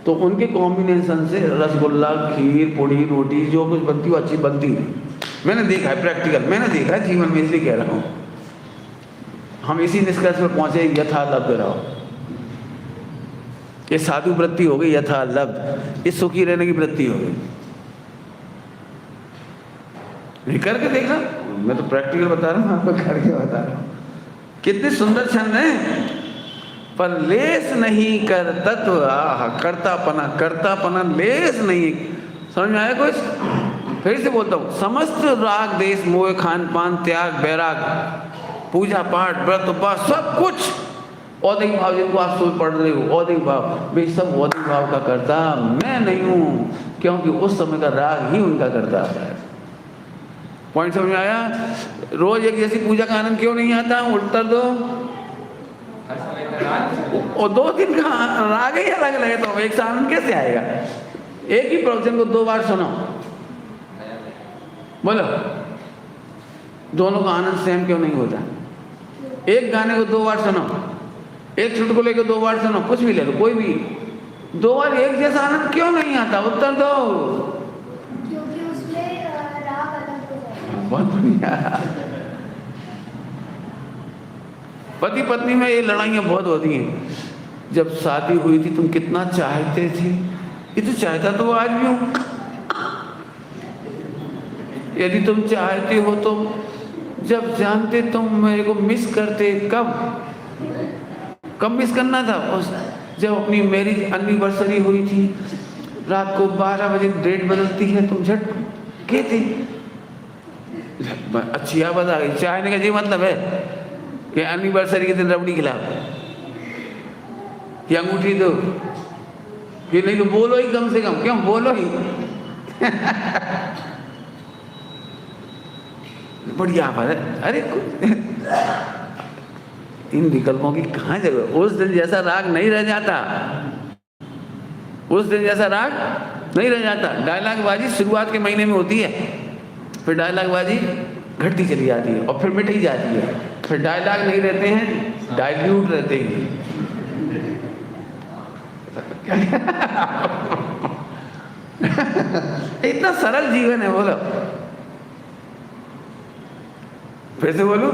Speaker 1: तो उनके कॉम्बिनेशन से रसगुल्ला, खीर, पूड़ी, रोटी जो कुछ बनती वो अच्छी बनती नहीं। मैंने देखा है, प्रैक्टिकल मैंने देखा है जीवन में, इसलिए कह रहा हूँ। हम इसी निष्कर्ष पर पहुंचे, यथा लब्ध रहो। ये साधु वृत्ति हो गई, यथा लब्ध, ये सुखी रहने की वृत्ति हो गई। नहीं करके देखना, मैं तो प्रैक्टिकल बता रहा हूँ, आपको करके बता रहा हूँ। कितने सुंदर छंद हैं, पर लेस नहीं कर तत्व, आह करतापना लेस नहीं। समझ में आया कुछ? फिर से बोलता हूँ, समस्त राग देश मोह, खान पान, त्याग, बैराग, पूजा पाठ, व्रत उपवास, सब कुछ औदिक भाव, जिनको आप सोच पढ़ रहे हो औदिक भाव, वे सब औदिक भाव का करता मैं नहीं हूँ, क्योंकि उस समय का राग ही उनका करता है। पॉइंट समझ में आया? रोज एक जैसी पूजा का आनंद क्यों नहीं आता? उत्तर दो। और 2 दिन का राग ही अलग लगे तो एक सा आनंद कैसे आएगा? एक ही प्रवचन को 2 बार सुनो, बोलो, दोनों का आनंद सेम क्यों नहीं होता? एक गाने को 2 बार सुनो, एक चुटकुले को 2 बार सुनो, कुछ भी ले लो, कोई भी 2 बार एक जैसा आनंद क्यों नहीं आता? उत्तर दो।
Speaker 3: क्योंकि उसमें राग अलग हो जाता है।
Speaker 1: बहुत बढ़िया। पति पत्नी में ये लड़ाइयाँ बहुत होती हैं। जब शादी हुई थी तुम कितना चाहते थे, ये तो चाहता तो वो आज भी हूँ। यदि तुम चाहते हो तो जब जानते तुम मेरे को मिस करते, कब मिस करना था? जब अपनी मैरिज एनिवर्सरी हुई थी, रात को 12 बजे डेट बदलती है, तुम झट के थे। अच्छी आवाज आ गई। चाहने का ये मतलब है कि एनिवर्सरी के दिन रबड़ी खिलाओ या अंगूठी दो, ये नहीं तो बोलो ही कम से कम, क्यों बोलो ही बढ़िया आवाज है। अरे इन विकल्पों की कहाँ जगह? उस दिन जैसा राग नहीं रह जाता, उस दिन जैसा राग नहीं रह जाता। डायलॉग बाजी शुरुआत के महीने में होती है, फिर डायलॉग बाजी घटती चली जाती है और फिर मिट ही जाती है। फिर डायलॉग नहीं रहते हैं, डाइल्यूट रहते हैं। इतना सरल जीवन है। बोलो, फिर से बोलो।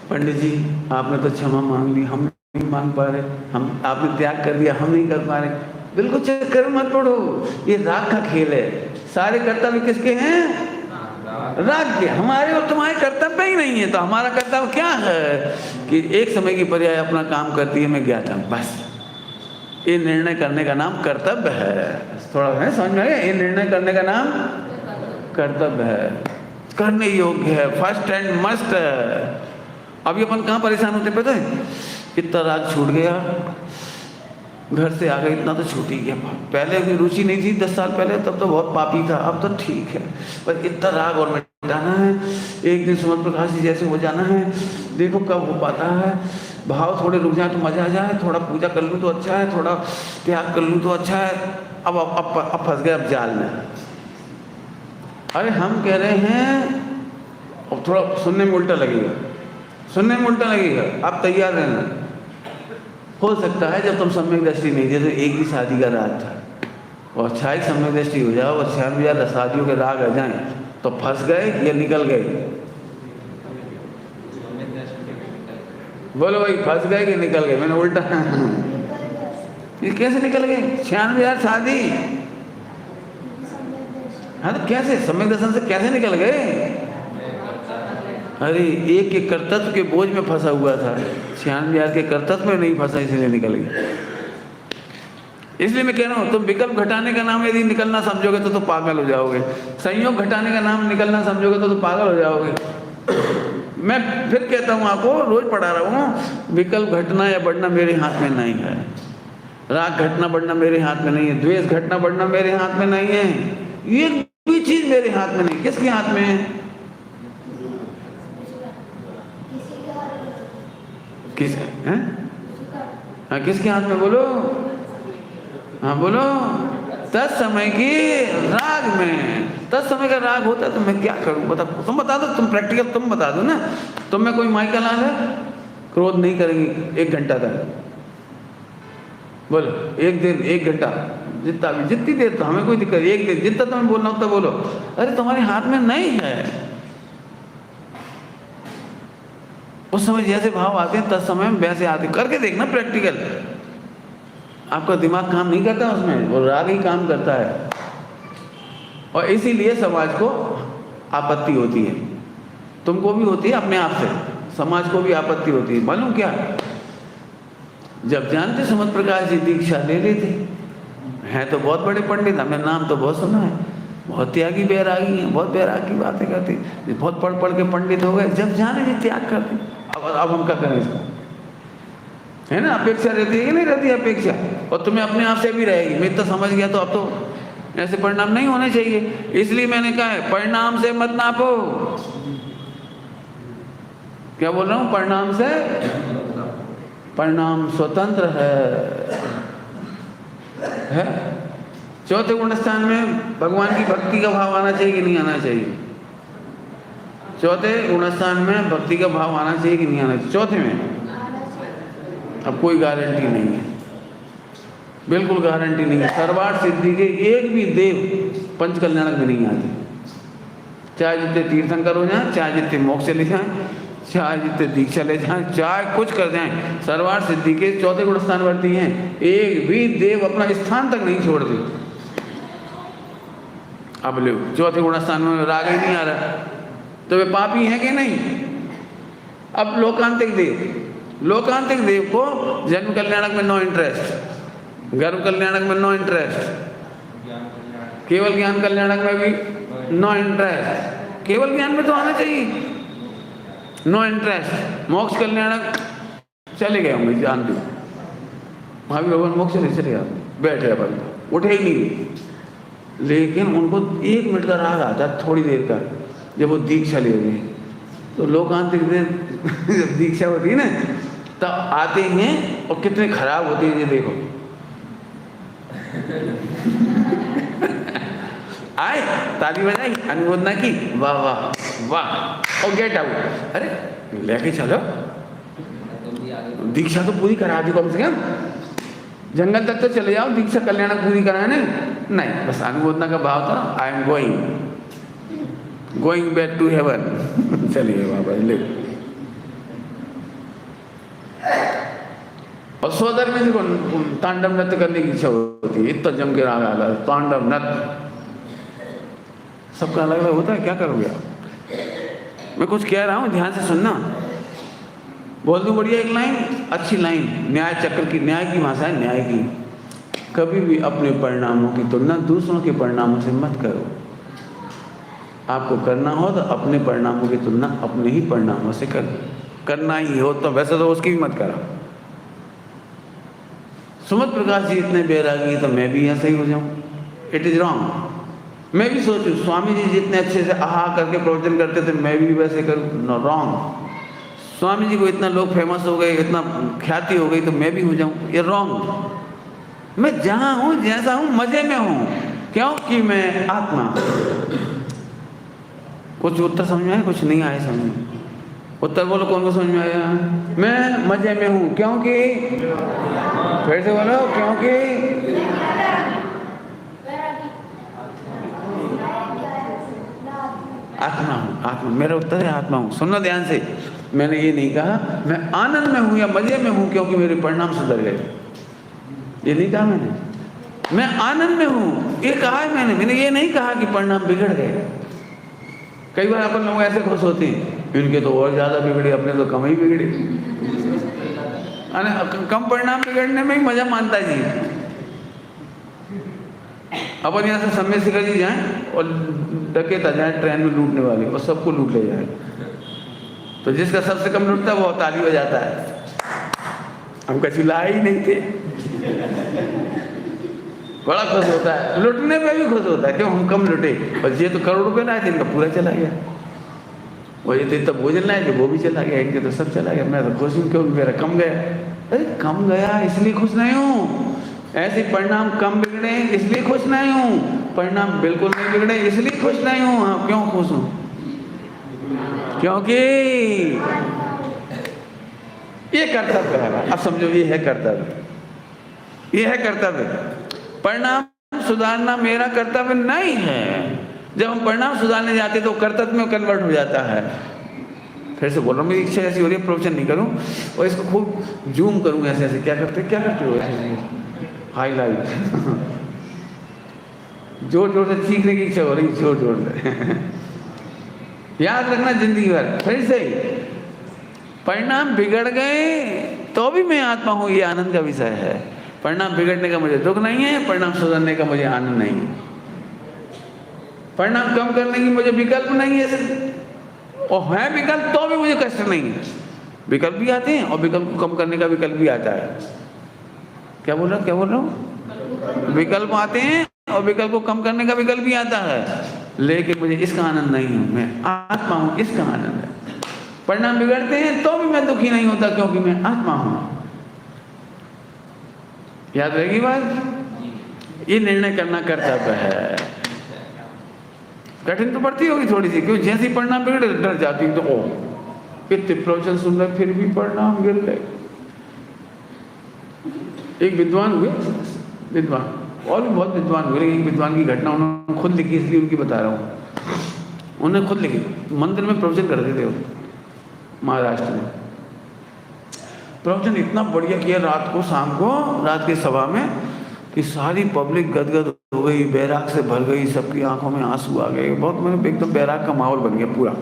Speaker 1: पंडित जी आपने तो क्षमा मांग ली, हम नहीं मांग पा रहे, हम आपने त्याग कर दिया, हम नहीं कर पा रहे। बिल्कुल चक्कर मत पड़ो, ये राग का खेल है। सारे कर्तव्य किसके हैं? राग के। हमारे और तुम्हारे कर्तव्य ही नहीं है, तो हमारा कर्तव्य क्या है कि एक समय की पर्याय अपना काम करती है, मैं ज्ञाता हूँ, बस। ये निर्णय करने का नाम कर्तव्य है। थोड़ा है समझ में आया? ये निर्णय करने का नाम कर्तव्य है, करने योग्य है, फर्स्ट एंड मस्ट है। अभी अपन कहाँ परेशान होते पता है? इतना राग छूट गया, घर से आ गए, इतना तो छूट ही गया। पहले अपनी रुचि नहीं थी 10 साल पहले, तब तो बहुत पापी था, अब तो ठीक है, पर इतना राग और मिटाना है। एक दिन सुमन प्रकाश जी जैसे हो जाना है, देखो कब हो पाता है। भाव थोड़े रुक जाए तो मजा आ जाए, थोड़ा पूजा कर लूँ तो अच्छा है, थोड़ा त्याग कर लूँ तो अच्छा है। अब फंस गए अब जाल में। अरे हम कह रहे हैं, अब थोड़ा सुनने में उल्टा लगेगा, सुनने में उल्टा लगेगा, आप तैयार रहना। हो सकता है जब तुम सम्यक दृष्टि नहीं थे तो एक ही शादी का राग था, और अच्छा ही सम्यक दृष्टि हो जाओ और 96,000 शादियों के राग आ जाएं, तो फंस गए या निकल गए? बोलो भाई, फंस गए कि निकल गए? मैंने उल्टा ये कैसे निकल गए? 96,000 शादी, हाँ तो कैसे? सम्यक दर्शन से कैसे निकल गए? अरे एक के कर्तव्य के बोझ में फंसा हुआ था, 96,000 के कर्तव्य में नहीं फंसा, इसलिए निकल गया। इसलिए मैं कह रहा हूँ, तुम विकल्प घटाने का नाम यदि निकलना समझोगे तो पागल हो जाओगे। संयोग घटाने का नाम निकलना समझोगे तो पागल हो जाओगे। मैं फिर कहता हूँ, आपको रोज पढ़ा रहा हूँ, विकल्प घटना या बढ़ना मेरे हाथ में नहीं है। राग घटना बढ़ना मेरे हाथ में नहीं है। द्वेष घटना बढ़ना मेरे हाथ में नहीं है। ये भी चीज मेरे हाथ में नहीं। किसके हाथ में है? किस हैं? हाँ, किसके हाथ में? बोलो। हाँ बोलो। तत्समय की राग में। तत्समय का राग होता है तो मैं क्या करूं? बता, तुम बता दो, तुम प्रैक्टिकल तुम बता दो ना। तुम में कोई माइकल लाल है? क्रोध नहीं करेंगी 1 घंटा तक। बोलो, 1 दिन 1 घंटा, जितना भी, जितनी देर, तो हमें कोई दिक्कत। 1 दिन जितना तुम्हें बोलना उतना बोलो। अरे तुम्हारे हाथ में नहीं है। उस समय जैसे भाव आते हैं तत्समय में वैसे आते। करके देखना प्रैक्टिकल। आपका दिमाग काम नहीं करता उसमें, वो राग ही काम करता है। और इसीलिए समाज को आपत्ति होती है। तुमको भी होती है अपने आप से, समाज को भी आपत्ति होती है। मालूम क्या? जब जानते समझ प्रकाश जी दीक्षा ले रहे थे, हैं तो बहुत बड़े पंडित, हमने नाम तो बहुत सुना है, बहुत त्यागी बैरागी हैं, बहुत बैराग की बातें करते, बहुत पढ़ पढ़ के पंडित हो गए। जब जाने जी त्याग करते, अब हम क्या करें इसको? है ना, अपेक्षा रहती है कि नहीं रहती अपेक्षा? और तुम्हें अपने आप से भी रहेगी। मैं तो समझ गया तो अब तो ऐसे परिणाम नहीं होने चाहिए। इसलिए मैंने कहा है, परिणाम से मत नापो। क्या बोल रहा हूं? परिणाम से, परिणाम स्वतंत्र है। चौथे गुण स्थान में भगवान की भक्ति का भाव आना चाहिए कि नहीं आना चाहिए? चौथे गुण स्थान में भक्ति का भाव आना चाहिए कि नहीं आना चाहिए? चौथे में अब कोई गारंटी नहीं है, बिल्कुल गारंटी नहीं है। सर्वार्थ सिद्धि के एक भी देव पंच कल्याणक में नहीं आते। चाहे जितने तीर्थंकर हो जाएं, चाहे जितने मोक्ष ले जाएं, चाहे जितने दीक्षा ले जाएं, चाहे कुछ कर जाएं, सर्वार्थ सिद्धि के चौथे गुण स्थानवर्ती हैं। एक भी देव अपना स्थान तक नहीं छोड़ते। अब लो, चौथे गुण स्थान में राग ही नहीं आ रहा तो वे पापी हैं कि नहीं? अब लोकांतिक देव, लोकांतिक देव को जन्म कल्याणक में नो इंटरेस्ट, गर्भ कल्याणक में नो इंटरेस्ट, केवल ज्ञान कल्याणक में भी नो इंटरेस्ट। केवल ज्ञान में तो आना चाहिए, नो इंटरेस्ट। मोक्ष कल्याणक चले गए होंगे, जानते हो, वहाँ भी भगवान मोक्ष नहीं चले गए, बैठे अपन, उठे ही नहीं। लेकिन उनको 1 मिनट का राग आता है, थोड़ी देर का, जब वो दीक्षा ले गए। तो लोकांतिक जब दीक्षा होती है ना, तब आते हैं और कितने खराब होते हैं ये देखो। आए, ताली बजाई, अनुमोदना की, वाह वाह वाह, और गेट आउट। अरे लेके चलो, दीक्षा तो पूरी करा दी कम से कम। जंगल तक तो चले जाओ, दीक्षा कल्याण पूरी कराने नहीं, बस अनुमोदना का भाव था, I am going back to heaven. चलिए बाबा ले। और सोदर में देखो तांडव नृत्य करने की इच्छा होती है, इतना जम के राग आला तांडव नृत्य, सबका अलग अलग होता है। क्या करोगे आप? मैं कुछ कह रहा हूँ, ध्यान से सुनना। बोल दूँ बढ़िया एक लाइन, अच्छी लाइन, न्याय चक्र की, न्याय की भाषा है, न्याय की। कभी भी अपने परिणामों की तुलना दूसरों के परिणामों से मत करो। आपको करना हो तो अपने परिणामों की तुलना अपने ही परिणामों से करना ही हो तो वैसे तो उसकी भी मत करो। सुमत प्रकाश जी इतने बैरागी, तो मैं भी ऐसा ही हो जाऊं? It is wrong. मैं भी सोचूं स्वामी जी जितने अच्छे से आहा करके प्रवचन करते थे, मैं भी वैसे करूं? No, wrong. स्वामी जी को इतना लोग फेमस हो गए, इतना ख्याति हो गई, तो मैं भी हो जाऊं? ये रॉन्ग। मैं जहां हूं, जैसा हूं, मजे में हूं, क्योंकि मैं आत्मा। कुछ उत्तर समझ में आए, कुछ नहीं आए समझ में? उत्तर बोलो, कौन को समझ में आया? मैं मजे में हूं क्योंकि, फिर से बोलो, क्योंकि आत्मा हूं। आत्मा, मेरा उत्तर है आत्मा हूं। सुनना ध्यान से, मैंने ये नहीं कहा मैं आनंद में हूं या मजे में हूं क्योंकि मेरे परिणाम सुधर गए, ये नहीं कहा मैंने। मैं आनंद में हूं ये कहा है मैंने ये नहीं कहा कि परिणाम बिगड़ गए। कई बार अपन लोग ऐसे खुश होते हैं, इनके तो और ज्यादा बिगड़े, अपने तो कम ही बिगड़े। कम परिणाम बिगड़ने में ही मजा मानता जी। अपन यहाँ से समय शिखर जी जाएं और डकैत आ जाए ट्रेन में लूटने वाले और सबको लूट ले जाए, तो जिसका सबसे कम लूटता है वो ताली बजाता है, हम कभी लाए ही नहीं थे। बड़ा खुश होता है, लूटने पे भी खुश होता है, क्यों हम कम लुटे, और ये तो करोड़ रुपए लाए थे, इनका पूरा चला गया। और ये तो इतना भोजन लाए थे, वो भी चला गया, इनके तो सब चला गया। मैं तो खुश हूँ, क्यों मेरा कम गया। अरे कम गया इसलिए खुश नहीं हूँ, ऐसे परिणाम कम बिगड़े इसलिए खुश नहीं हूँ, परिणाम बिल्कुल नहीं बिगड़े इसलिए खुश नहीं हूँ। हाँ, क्यों खुश हूँ? क्योंकि ये कर्तव्य है। अब समझो, ये है कर्तव्य, ये है कर्तव्य। परिणाम सुधारना मेरा कर्तव्य नहीं है। जब हम परिणाम सुधारने जाते तो कर्तव्य में कन्वर्ट हो जाता है। फिर से बोल रहा हूँ, मेरी इच्छा ऐसी हो रही है प्रवचन नहीं करूँ और इसको खूब जूम करूँ, ऐसे ऐसे। क्या करते हो ऐसे हाईलाइट जोर जोर से सीखने की इच्छा हो रही, जोर जोर से। याद रखना जिंदगी भर। फिर से परिणाम बिगड़ गए तो भी मैं आत्मा हूँ, ये आनंद का विषय है। परिणाम बिगड़ने का मुझे दुख नहीं है, परिणाम सुधरने का मुझे आनंद नहीं है। परिणाम कम करने की मुझे विकल्प नहीं है, और है विकल्प तो भी मुझे कष्ट नहीं है। विकल्प भी आते हैं और विकल्प को कम करने का विकल्प भी आता है। क्या बोल रहा हूँ? विकल्प आते हैं और विकल्प को कम करने का विकल्प भी आता है, लेकिन मुझे इसका आनंद नहीं है। मैं आत्मा हूँ, इसका आनंद है। परिणाम बिगड़ते हैं तो भी मैं दुखी नहीं होता, क्योंकि मैं आत्मा हूँ। याद रहेगी बात? ये निर्णय करना कर्तव्य है। कठिन तो पड़ती होगी थोड़ी सी, क्यों? जैसे परिणाम बिगड़े डर जाती तो ओ इतने प्रवचन सुन रहे फिर भी परिणाम गिर गए। एक विद्वान हुए, विद्वान और भी बहुत विद्वान हुए, एक विद्वान की घटना उन्होंने खुद लिखी, इसलिए उनकी बता रहा हूँ। उन्होंने खुद लिखी, मंदिर में प्रवचन करते थे वो, महाराष्ट्र में। प्रवचन इतना बढ़िया किया रात को, शाम को, रात की सभा में, कि सारी पब्लिक गदगद हो गई, बैराग से भर गई, सबकी आंखों में आंसू आ गए। बहुत मैंने एकदम बैराग का माहौल बन गया पूरा।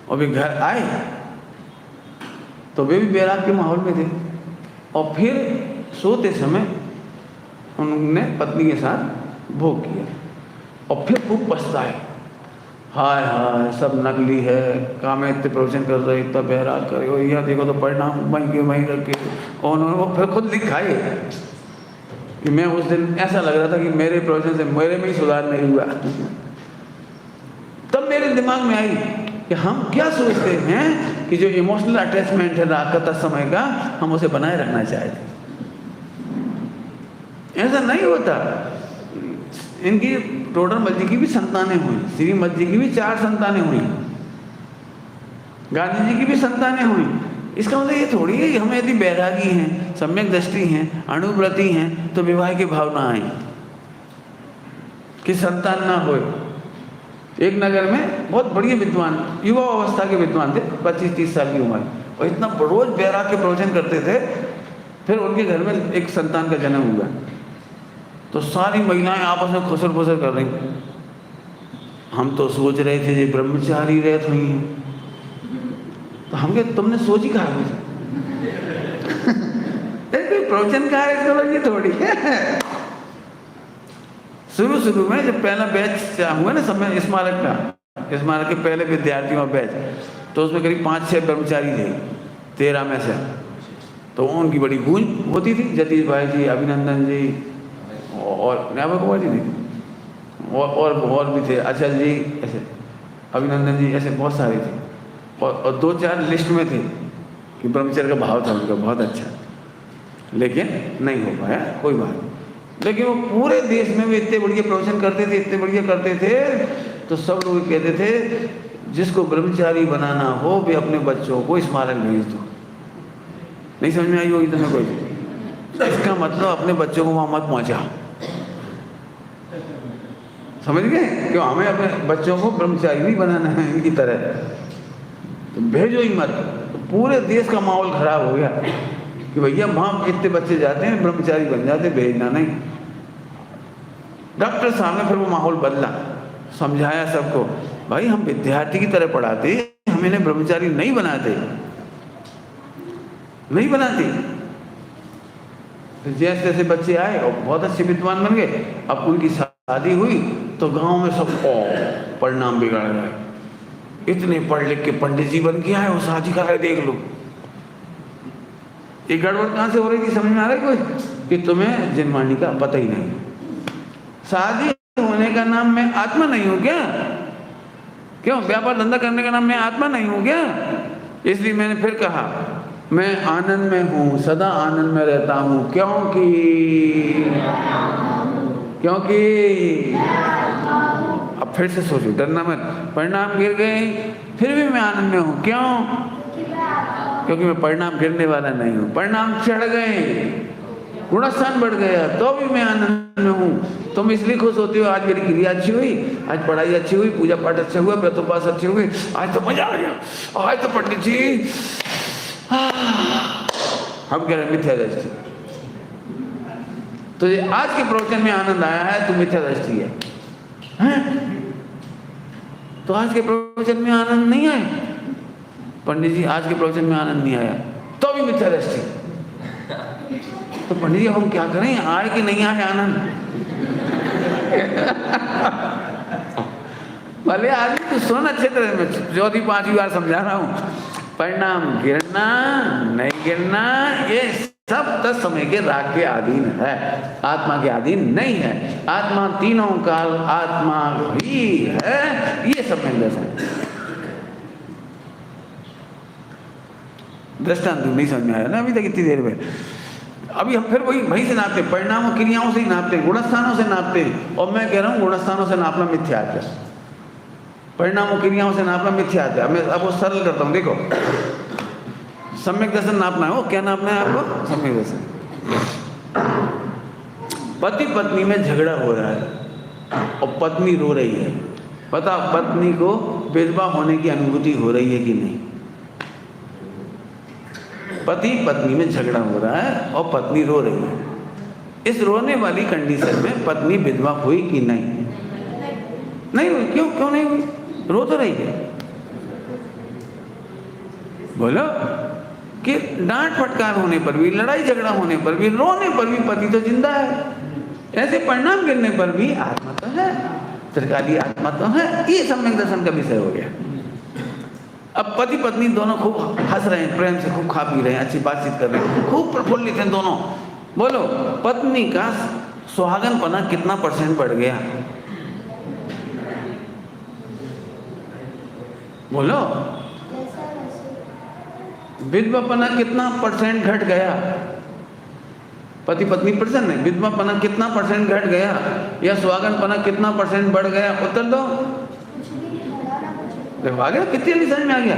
Speaker 1: और वे घर आए तो वे भी बैराग के माहौल में थे। और फिर सोते समय उन्होंने पत्नी के साथ भोग किया और फिर खूब पछताए, हाय हाय सब नकली है, काम इतने प्रवचन कर रहे, इतना बैराग करे, और यहाँ देखो तो परिणाम वहीं रख के। और उन्होंने वो फिर खुद लिखा है कि मैं उस दिन ऐसा लग रहा था कि मेरे प्रवचन से मेरे में ही सुधार नहीं हुआ। तब मेरे दिमाग में आई कि हम क्या सोचते हैं कि जो इमोशनल अटैचमेंट है रात का समय का, हम उसे बनाए रखना चाहते। ऐसा नहीं होता। इनकी टोडरमल जी की भी संतानें हुई, श्रीमद जी की भी 4 संतानें हुई, गांधी जी की भी संतानें हुई। इसका मतलब ये थोड़ी है कि हम यदि बैरागी हैं, सम्यक दृष्टि हैं, अणुव्रती हैं, तो विवाह की भावना आए कि संतान ना हो। एक नगर में बहुत बढ़िया विद्वान, युवा अवस्था के विद्वान थे, 25-30 साल की उम्र, और इतना रोज बैराग के प्रवचन करते थे। फिर उनके घर में एक संतान का जन्म हुआ, तो सारी महिलाएं आपस में खुसर फुसर कर रही, हम तो सोच रहे थे ये ब्रह्मचारी रहत हुई हैं। तो हम कहे तुमने सोच ही कहा मुझे कोई प्रवचन कहा है, इसका ये थोड़ी है। शुरू में जब पहला बैच हुआ ना समय स्मारक का, स्मारक के पहले विद्यार्थियों का बैच, तो उसमें करीब 5-6 ब्रह्मचारी थे 13 में से। तो उनकी बड़ी गूंज होती थी, जतीश भाई जी, अभिनंदन जी और न्यावा कुमार जी नहीं, और भी थे, अचल जी, ऐसे अभिनंदन जी, ऐसे बहुत सारे थे। और 2-4 लिस्ट में थे कि ब्रह्मचर्य का भाव था उनका बहुत अच्छा, लेकिन नहीं हो पाया, कोई बात नहीं। लेकिन वो पूरे देश में भी इतने बढ़िया प्रवचन करते थे, इतने बढ़िया करते थे, तो सब लोग कहते थे जिसको ब्रह्मचारी बनाना हो वे अपने बच्चों को स्मारक भेज दो। नहीं समझ में आई होगी तुम्हें कोई? इसका मतलब अपने बच्चों को वहाँ मत पहुँचा, समझ गए? क्यों? हमें अपने बच्चों को ब्रह्मचारी नहीं बनाना है इनकी तरह, तो भेजो ही मत। तो पूरे देश का माहौल खराब हो गया कि भैया वहाँ इतने बच्चे जाते हैं, ब्रह्मचारी बन जाते, भेजना नहीं। डॉक्टर साहब ने फिर वो माहौल बदला, समझाया सबको, भाई हम विद्यार्थी की तरह पढ़ाते, हम इन्हें ब्रह्मचारी नहीं बनाते। जैसे जैसे बच्चे आए और बहुत अच्छे विद्वान बन गए, अब उनकी शादी हुई तो गांव में सब परिणाम बिगड़ गए, इतने पढ़ लिख के पंडित जी बन के आए और शादी करा, देख लो ये गड़बड़ कहाँ से हो रही थी, समझ में आ रहा है कोई? कि तुम्हें जन्मानी का पता ही नहीं। शादी होने का नाम मैं आत्मा नहीं हूं क्या? क्यों व्यापार धंधा करने का नाम मैं आत्मा नहीं हूं क्या? इसलिए मैंने फिर कहा मैं आनंद में हूं, सदा आनंद में रहता हूं, क्योंकि अब फिर से सोचो, डरना मत। परिणाम गिर गए फिर भी मैं आनंद में हूं, क्यों? क्योंकि मैं परिणाम गिरने वाला नहीं हूं। परिणाम चढ़ गए, गुणस्थान बढ़ गया, तो भी मैं आनंद में हूं। तुम इसलिए खुश होते हो, आज मेरी क्रिया अच्छी हुई, आज पढ़ाई अच्छी हुई, पूजा पाठ अच्छा हुआ, व्रतोपास अच्छे हुए, आज तो मजा आ गया, आज तो पंडित जी हम कह रहे मिथ्या दृष्टि। तो ये आज के प्रवचन में आनंद आया है तो मिथ्या दृष्टि है? तो आज के प्रवचन में आनंद नहीं आया पंडित जी, आज के प्रवचन में आनंद नहीं आया तो भी मिथ्या दृष्टि। तो पंडित जी हम क्या करें, आए कि नहीं आए आनंद? भले आदमी तो सुन अच्छे तरह में, 4-5 बार समझा रहा हूं, परिणाम गिरना नहीं गिरना ये सब 10 समय के राग के अधीन है, आत्मा के अधीन नहीं है। आत्मा तीनों काल आत्मा ही है, ये सब में दर्शन। दृष्टांत नहीं समझ में आया ना अभी तक इतनी देर में? अभी हम फिर वही से नापते, परिणामों क्रियाओं से ही नापते, गुणस्थानों से नापते। और मैं कह रहा हूं गुणस्थानों से नापना मिथ्या है, परिणामों क्रियाओं से नापना मिथ्या है। मैं अब वो सरल करता हूं, देखो सम्यक दर्शन नापना है। वो क्या नापना है आपको? सम्यक दर्शन। पति पत्नी में झगड़ा हो रहा है और पत्नी रो रही है, पता पत्नी को विधवा होने की अनुभूति हो रही है कि नहीं? पति पत्नी में झगड़ा हो रहा है और पत्नी रो रही है। इस रोने वाली कंडीशन में पत्नी विधवा हुई कि नहीं? नहीं हुई। क्यों नहीं हुई? रो तो रही है। बोलो कि डांट फटकार होने पर भी, लड़ाई झगड़ा होने पर भी, रोने पर भी पति तो जिंदा है। ऐसे परिणाम गिरने पर भी आत्मा तो है, त्रिकाली आत्मा तो है। ये सम्यक दर्शन का विषय हो गया। अब पति पत्नी दोनों खूब हंस रहे हैं, प्रेम से खूब खा पी रहे हैं, अच्छी बातचीत कर रहे हैं, खूब प्रफुल्लित हैं दोनों। बोलो पत्नी का सुहागनपना कितना % बढ़ गया? बोलो विधवापना कितना % घट गया? पति पत्नी प्रसन्न है, विधवापना कितना % घट गया? या सुहागनपना कितना % बढ़ गया? उत्तर दो। देखो आ गया, कितनी जल्दी समझ में आ गया।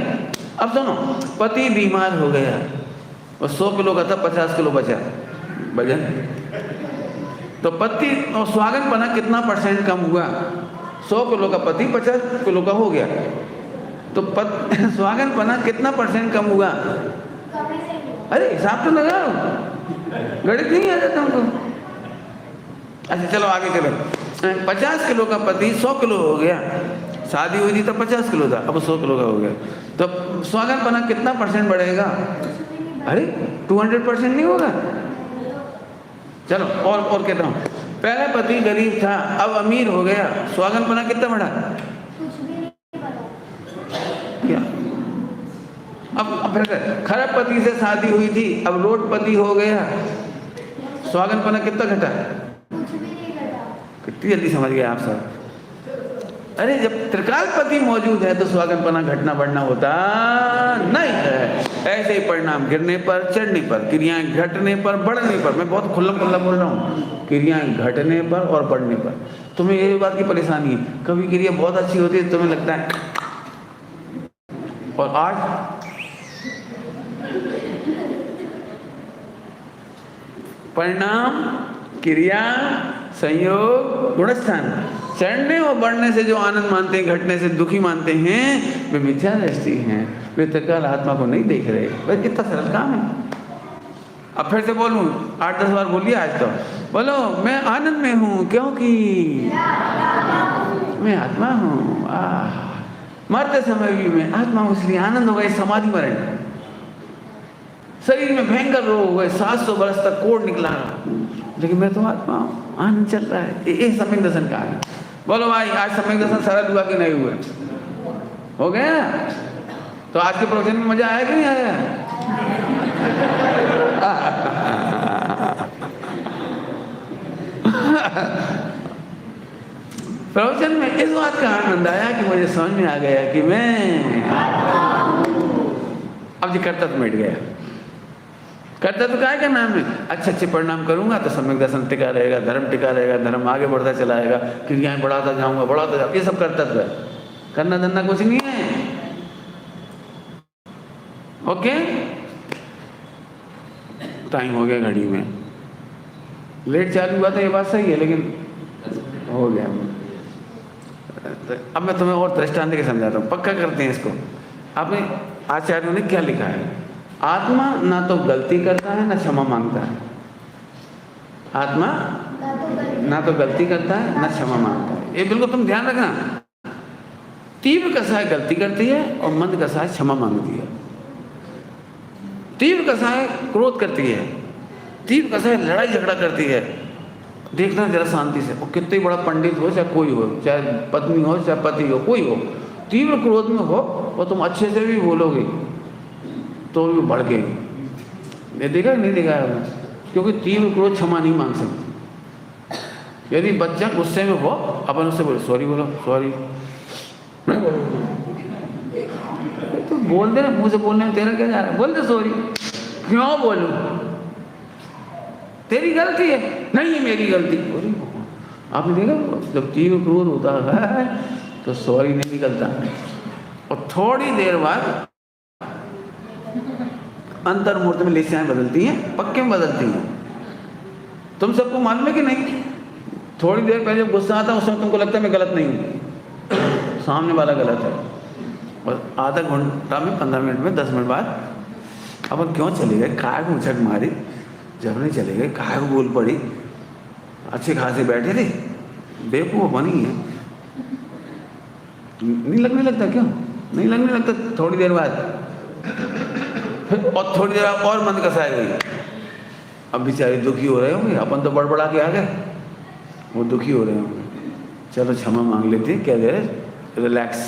Speaker 1: अब सुनो, पति बीमार हो गया और 100 किलो का था, 50 किलो बचा वजन, तो पति और सुहागनपना कितना % कम हुआ? 100 किलो का पति 50 किलो का हो गया, तो सुहागनपना कितना % कम हुआ? अरे हिसाब तो लगाओ, गणित नहीं आ जाता हमको। अच्छा चलो आगे चलो। 50 किलो का पति 100 किलो हो गया, शादी हुई थी तो 50 किलो था, अब 100 किलो का हो गया, तो सुहागनपना कितना % बढ़ेगा? अरे 200% नहीं होगा। चलो और कहता हूँ, पहले पति गरीब था अब अमीर हो गया, सुहागनपना कितना बढ़ा? क्या? अब फिर खराब पति से शादी हुई थी, अब रोडपति हो गया, सुहागनपना कितना घटा? कितनी जल्दी समझ गए आप सब। अरे जब त्रिकालपति मौजूद है तो सुहागनपना घटना बढ़ना होता नहीं है। ऐसे ही परिणाम गिरने पर, चढ़ने पर, क्रियाएं घटने पर, बढ़ने पर, मैं बहुत खुल्लम खुल्ला बोल रहा हूँ, क्रियाएं घटने पर और बढ़ने पर। तुम्हें ये बात की परेशानी है, कभी क्रिया बहुत अच्छी होती है तुम्हें लगता है, और आज परिणाम क्रिया संयोग गुणस्थान चढ़ने और बढ़ने से जो आनंद मानते हैं, घटने से दुखी मानते हैं, वे मिथ्या दृष्टि हैं, वे त्रिकाल आत्मा को नहीं देख रहे। बस कितना सरल काम है। अब फिर से बोलूं, 8-10 बार बोलिए आज तो। बोलो मैं आनंद में हूं क्योंकि मैं आत्मा हूं। मरते समय भी मैं आत्मा हूं, इसलिए आनंद होगा। समाधि मरण, शरीर में भयंकर रोग हुए, 700 वर्ष तक कोढ़ निकला रहा, लेकिन मैं तो आत्मा हूँ, आनंद चल रहा है। ये सम्यक दर्शन का है। बोलो भाई, आज सम्यक दर्शन सरल हुआ कि नहीं हुआ? हो गया ना? तो आज के प्रवचन में मजा आया कि नहीं आया? प्रवचन में इस बात का आनंद आया कि मुझे समझ में आ गया कि मैं अब जी कर्तव्य मिट गया। कर्तव्य काय का नाम है? अच्छे अच्छे परिणाम करूंगा तो सम्यक दर्शन टिका रहेगा, धर्म टिका रहेगा, धर्म आगे बढ़ता चलाएगा, क्रियाएं बढ़ाता जाऊंगा, बढ़ाता जाऊंगा। ये सब कर्तव्य है, करना धरना कुछ नहीं है। ओके, टाइम हो गया घड़ी में, लेट चालू हुआ था, ये बात सही है, लेकिन हो गया। अब मैं तुम्हें और दृष्टांत के समझाता हूँ, पक्का करते हैं इसको। आपने आचार्यों ने क्या लिखा है? आत्मा ना तो गलती करता है ना क्षमा मांगता है। आत्मा ना तो गलती करता है ना क्षमा मांगता है। ये बिल्कुल तुम ध्यान रखना। तीव्र कसाय गलती करती है और मंद कसाय क्षमा मांगती है। तीव्र कसाय क्रोध करती है, तीव्र कसाय लड़ाई झगड़ा करती है। देखना जरा शांति से, वो कितने बड़ा पंडित हो, चाहे कोई हो, चाहे पत्नी हो, चाहे पति हो, कोई हो, तीव्र क्रोध में हो और तुम अच्छे से भी बोलोगे तो भी भड़केगी। ये देखा नहीं देखा है? क्योंकि तीव्र क्रोध क्षमा नहीं मांग सकती। यदि बच्चा गुस्से में हो, अपन उससे बोले सॉरी, बोलो सॉरी, तो बोल दे ना, मुंह से बोलने में तेरा क्या जा रहा है? बोल दे सॉरी। क्यों बोलूं? तेरी गलती है। नहीं, मेरी गलती। आपने देखा जब तीव्र क्रोध होता है तो सॉरी नहीं निकलता, और थोड़ी देर बाद अंतर्मूर्त में लिस्टियाँ बदलती हैं, पक्के में बदलती हैं। तुम सबको मालूम है कि नहीं? थोड़ी देर पहले जब गुस्सा आता है उस समय तुमको लगता है मैं गलत नहीं हूँ, सामने वाला गलत है। और आधा घंटा में, 15 मिनट में, 10 मिनट बाद अपन क्यों चले गए, काय को उछक मारी, जब नहीं चले गए काय को बोल पड़ी, अच्छे खासे बैठे थे, बेवकूफ़ बनी है। नहीं लगने लगता? क्यों नहीं लगने लगता? थोड़ी देर बाद फिर और थोड़ी देर और मंद कसाई गई। अब बेचारे दुखी हो रहे होंगे, अपन तो बड़बड़ा के आ गए, वो दुखी हो रहे होंगे। चलो क्षमा मांग लेते, क्या दे रहे, रिलैक्स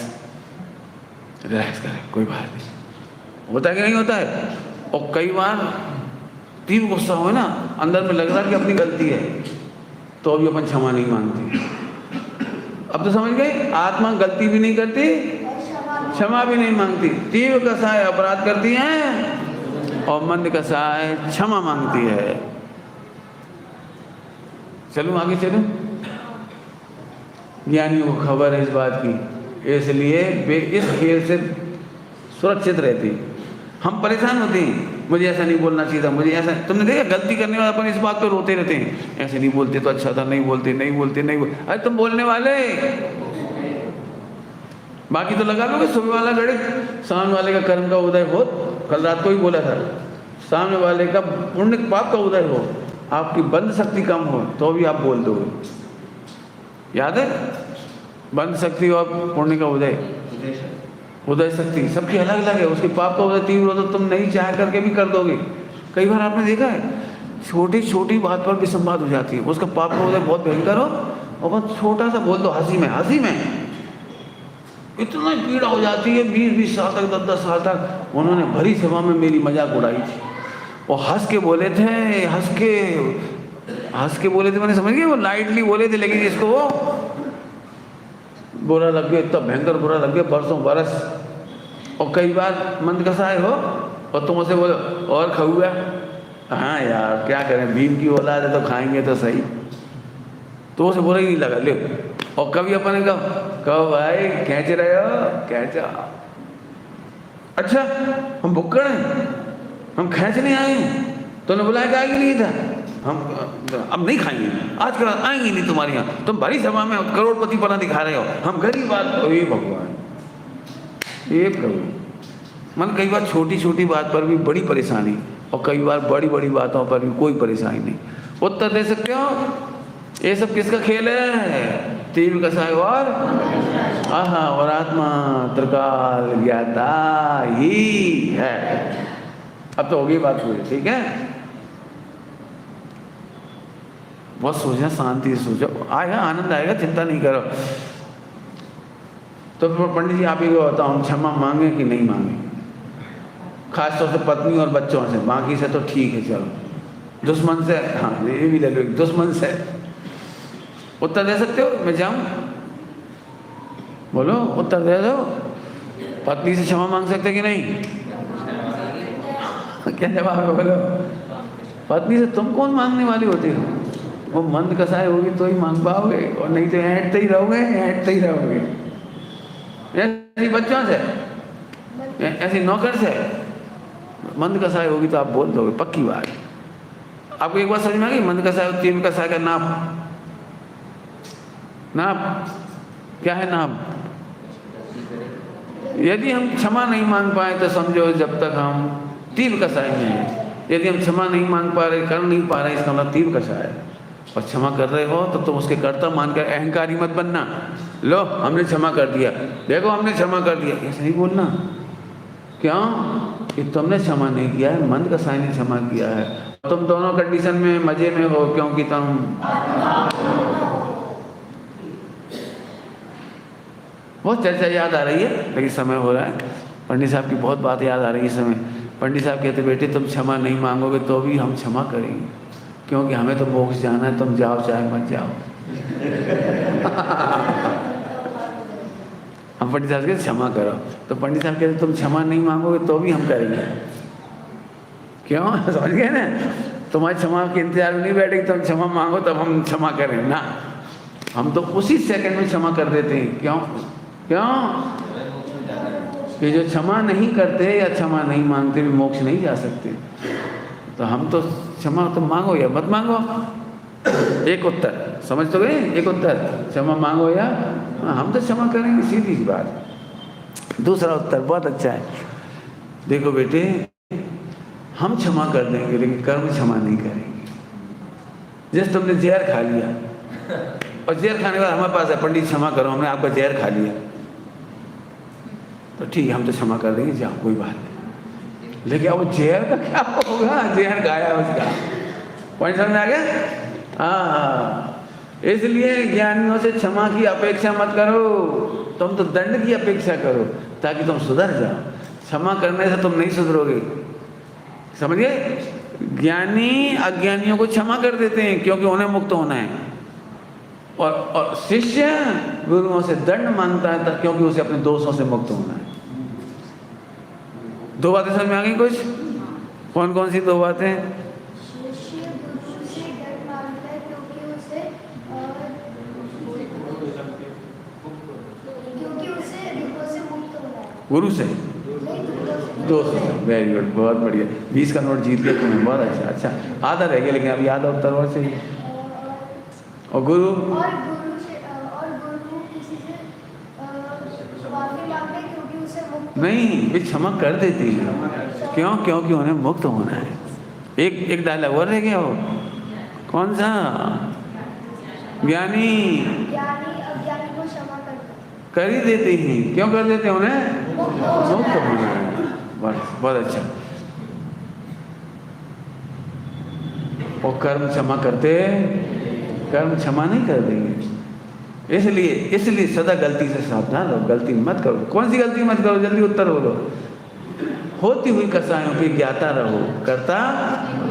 Speaker 1: रिलैक्स करें, कोई बात नहीं। होता है कि नहीं होता है? और कई बार तीव्र गुस्सा हो ना, अंदर में लग रहा है कि अपनी गलती है, तो अभी अपन क्षमा नहीं मांगती। अब तो समझ गए, आत्मा गलती भी नहीं करती, क्षमा भी नहीं मांगती। तीव्र कसाय अपराध करती है और मंद कसाय क्षमा मांगती है। चलूं आगे चलूं? ज्ञानियों को खबर है इस बात की, इसलिए वे इस खेल से सुरक्षित रहती। हम परेशान होते हैं, मुझे ऐसा नहीं बोलना चाहिए था, मुझे ऐसा। तुमने देखा गलती करने वाले अपन इस बात पर रोते रहते हैं, ऐसे नहीं बोलते तो अच्छा था, नहीं बोलते नहीं बोलते नहीं बोलते। अरे तुम बोलने वाले, बाकी तो लगा लोगे सुबह वाला गणित, सामने वाले का कर्म का उदय हो, कल रात को ही बोला था, सामने वाले का पुण्य पाप का उदय हो, आपकी बंद शक्ति कम हो तो भी आप बोल दोगे। याद है? बंद शक्ति और पुण्य का उदय, उदय शक्ति सबकी अलग अलग है। उसके पाप का उदय तीव्र हो तो तुम नहीं चाह करके भी कर दोगे। कई बार आपने देखा है, छोटी छोटी बात पर भी संवाद हो जाती है, उसका पाप का उदय बहुत भयंकर हो और बहुत छोटा सा बोल दो हंसी में इतना पीड़ा हो जाती है। 20-20 साल तक, 10-10 साल तक उन्होंने भरी सभा में मेरी मजाक उड़ाई थी, और हंस के बोले थे, हंस के बोले थे, मैंने समझ गया वो लाइटली बोले थे, लेकिन इसको वो बुरा लग गया, इतना भयंकर बुरा लग गया, बरसों बरस। और कई बार मंद कसाय हो और तुम उसे बोलो और खाऊगा, हाँ यार क्या करें, भीम की औलाद है तो खाएंगे तो सही, तो उसे बुरा ही नहीं लगा, ले। और कभी अपन कहो भाई खींच रहे हो, खींचा, अच्छा हम भुक्कड़ हैं, हम खींचने आए हैं, तूने बुलाया क्या आएगी नहीं था, हम अब नहीं खाएंगे, आज कल आएंगे नहीं तुम्हारे यहाँ, तुम बड़ी सभा में करोड़पति पना दिखा रहे हो, हम गरीब बात। ये भगवान, ये प्रभु, मन कई बार छोटी छोटी बात पर भी बड़ी परेशानी, और कई बार बड़ी बड़ी बातों पर भी कोई परेशानी नहीं। उत्तर दे सकते हो? ये सब किसका खेल है? तीव्र कसाय और आहा, और आत्मा त्रिकाल ज्ञाता ही है। अब तो होगी बात पूरी, ठीक है? बहुत सोचना, शांति से सोचो, आएगा आनंद आएगा, चिंता नहीं करो। तो फिर पंडित जी आप ही को बताओ, हम क्षमा मांगे कि नहीं मांगे? खासतौर से पत्नी और बच्चों से, बाकी से तो ठीक है चलो, दुश्मन से, हाँ ये भी ले लो, दुश्मन से उत्तर दे सकते हो? मैं जाऊं? बोलो, उत्तर दे दो। पत्नी से क्षमा मांग सकते कि नहीं? क्या जवाब है बोलो? पत्नी से तुम कौन मांगने वाली होती हो? वो मंद कसाई होगी तो ही मांग पाओगे, और नहीं तो ऐंठते ही रहोगे, ऐंठते ही रहोगे। ऐसी बच्चों से, ऐसी नौकर से मंद कसाई होगी तो आप बोल दोगे, पक्की बात। आपको एक बात समझ में आ गई? मंद कसाई और तीव्र कसाई का नाप, नाप क्या है? नाप, यदि हम क्षमा नहीं मांग पाए तो समझो जब तक हम तीव्र कसाई में हैं। यदि हम क्षमा नहीं मांग पा रहे, कर नहीं पा रहे, इसका मतलब तीव्र कसाई है। और क्षमा कर रहे हो तो तुम उसके कर्ता मानकर अहंकारी मत बनना। लो हमने क्षमा कर दिया, देखो हमने क्षमा कर दिया, ऐसे नहीं बोलना। क्यों? कि तुमने क्षमा नहीं किया है, मंद कसाई ने क्षमा किया है। तुम दोनों कंडीशन में मजे में हो, क्योंकि तुम बहुत चर्चा याद आ रही है, लेकिन समय हो रहा है। पंडित साहब की बहुत बात याद आ रही है इस समय। पंडित साहब कहते बेटे तुम क्षमा नहीं मांगोगे तो भी हम क्षमा करेंगे, क्योंकि हमें तो मोक्ष जाना है, तुम जाओ चाहे मत जाओ। हम पंडित साहब कहते क्षमा करो, तो पंडित साहब कहते तुम क्षमा नहीं मांगोगे तो भी हम करेंगे। क्यों? समझ गए ना? तुम्हारी क्षमा के इंतजार में नहीं बैठेंगे, तुम क्षमा मांगो तब हम क्षमा करें ना। हम तो उसी सेकंड में क्षमा कर देते हैं। क्यों? क्यों? कि जो क्षमा नहीं करते या क्षमा नहीं मांगते भी मोक्ष नहीं जा सकते। तो हम तो क्षमा तो मांगो या मत मांगो, एक उत्तर। समझ तो गए? एक उत्तर, क्षमा मांगो या हम तो क्षमा करेंगे, सीधी सी बात। दूसरा उत्तर बहुत अच्छा है। देखो बेटे, हम क्षमा कर देंगे लेकिन कर्म क्षमा नहीं करेंगे। जैसे तुमने जहर खा लिया और जहर खाने के बाद हमारे पास है, पंडित क्षमा करो हमने आपका जहर खा लिया, तो ठीक है हम तो क्षमा कर देंगे, जाओ कोई बात नहीं। लेकिन अब जहर का क्या होगा? जहर खाया उसका, पॉइंट समझ आ गया? हाँ, इसलिए ज्ञानियों से क्षमा की अपेक्षा मत करो, तुम तो दंड की अपेक्षा करो ताकि तुम सुधर जाओ। क्षमा करने से तुम नहीं सुधरोगे, समझिए? ज्ञानी अज्ञानियों को क्षमा कर देते हैं क्योंकि उन्हें मुक्त होना है, और शिष्य गुरुओं से दंड मांगता है क्योंकि उसे अपने दोषों से मुक्त होना है। दो बातें समझ में आ गई कुछ? कौन कौन सी दो बातें?
Speaker 3: शिष्य गुरु से दंड मांगता है क्योंकि उसे दुखों से मुक्त होना है।
Speaker 1: गुरु से, दोस्त से। वेरी गुड, बहुत बढ़िया। 20 का नोट जीत गया तुम्हें, बहुत अच्छा। अच्छा आधा रह गया लेकिन अब याद उत्तर और चाहिए। और गुरु किसी से माफी मांगते क्योंकि उसे मुक्त नहीं, वे क्षमा कर देती हैं। क्यों? क्योंकि उन्हें मुक्त होना है। एक डायलॉग और रह गया, वो कौन सा? ज्ञानी
Speaker 3: अज्ञानी को क्षमा
Speaker 1: कर ही देते हैं। क्यों कर देते हैं? उन्हें मुक्त होना है। बस, बहुत अच्छा। और कर्म क्षमा करते, कर्म क्षमा नहीं कर देंगे। इसलिए सदा गलती से सावधान रहो, गलती मत करो। कौन सी गलती मत करो? जल्दी उत्तर बोलो। होती हुई कसायों की ज्ञाता रहो, करता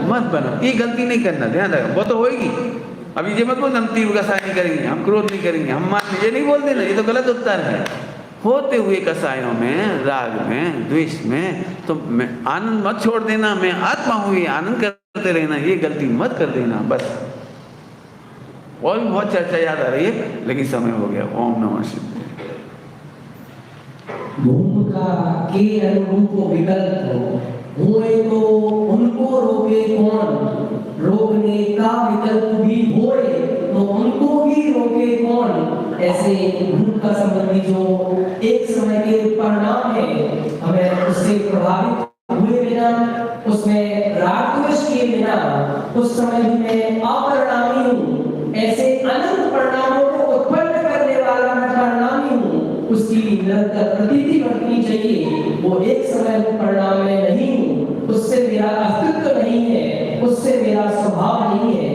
Speaker 1: मत बनो। ये गलती नहीं करना, ध्यान रखो, वो तो होएगी। अभी ये मत बोल हम तीव्र कसाय नहीं करेंगे, हम क्रोध नहीं करेंगे, हम मान, ये नहीं बोलते ना, ये तो गलत उत्तर है। होते हुए कसायों में, राग में, द्वेष में तुम आनंद मत छोड़ देना। मैं आत्मा हूँ, ये आनंद करते रहना, ये गलती मत कर देना, बस। और भी बहुत चर्चा याद आ रही है लेकिन समय हो गया। ओम नमः शिवाय।
Speaker 4: धूम का के अनुरूप विकल्प हुए तो उनको रोके कौन? रोकने का विकल्प भी होए तो उनको भी रोके कौन? ऐसे धूम का संबंधी जो एक समय के परिणाम है, हमें उससे प्रभावित हुए बिना, उसमें राग द्वेष किए बिना, उस समय भी मैं अपरिणामी हूँ, ऐसे अनंत परिणामों को उत्पन्न करने वाला मैं परिणामी हूँ, उसकी निरंतर प्रतीति बढ़नी चाहिए। वो एक समय परिणाम में नहीं हूँ, उससे मेरा अस्तित्व नहीं है, उससे मेरा स्वभाव नहीं है।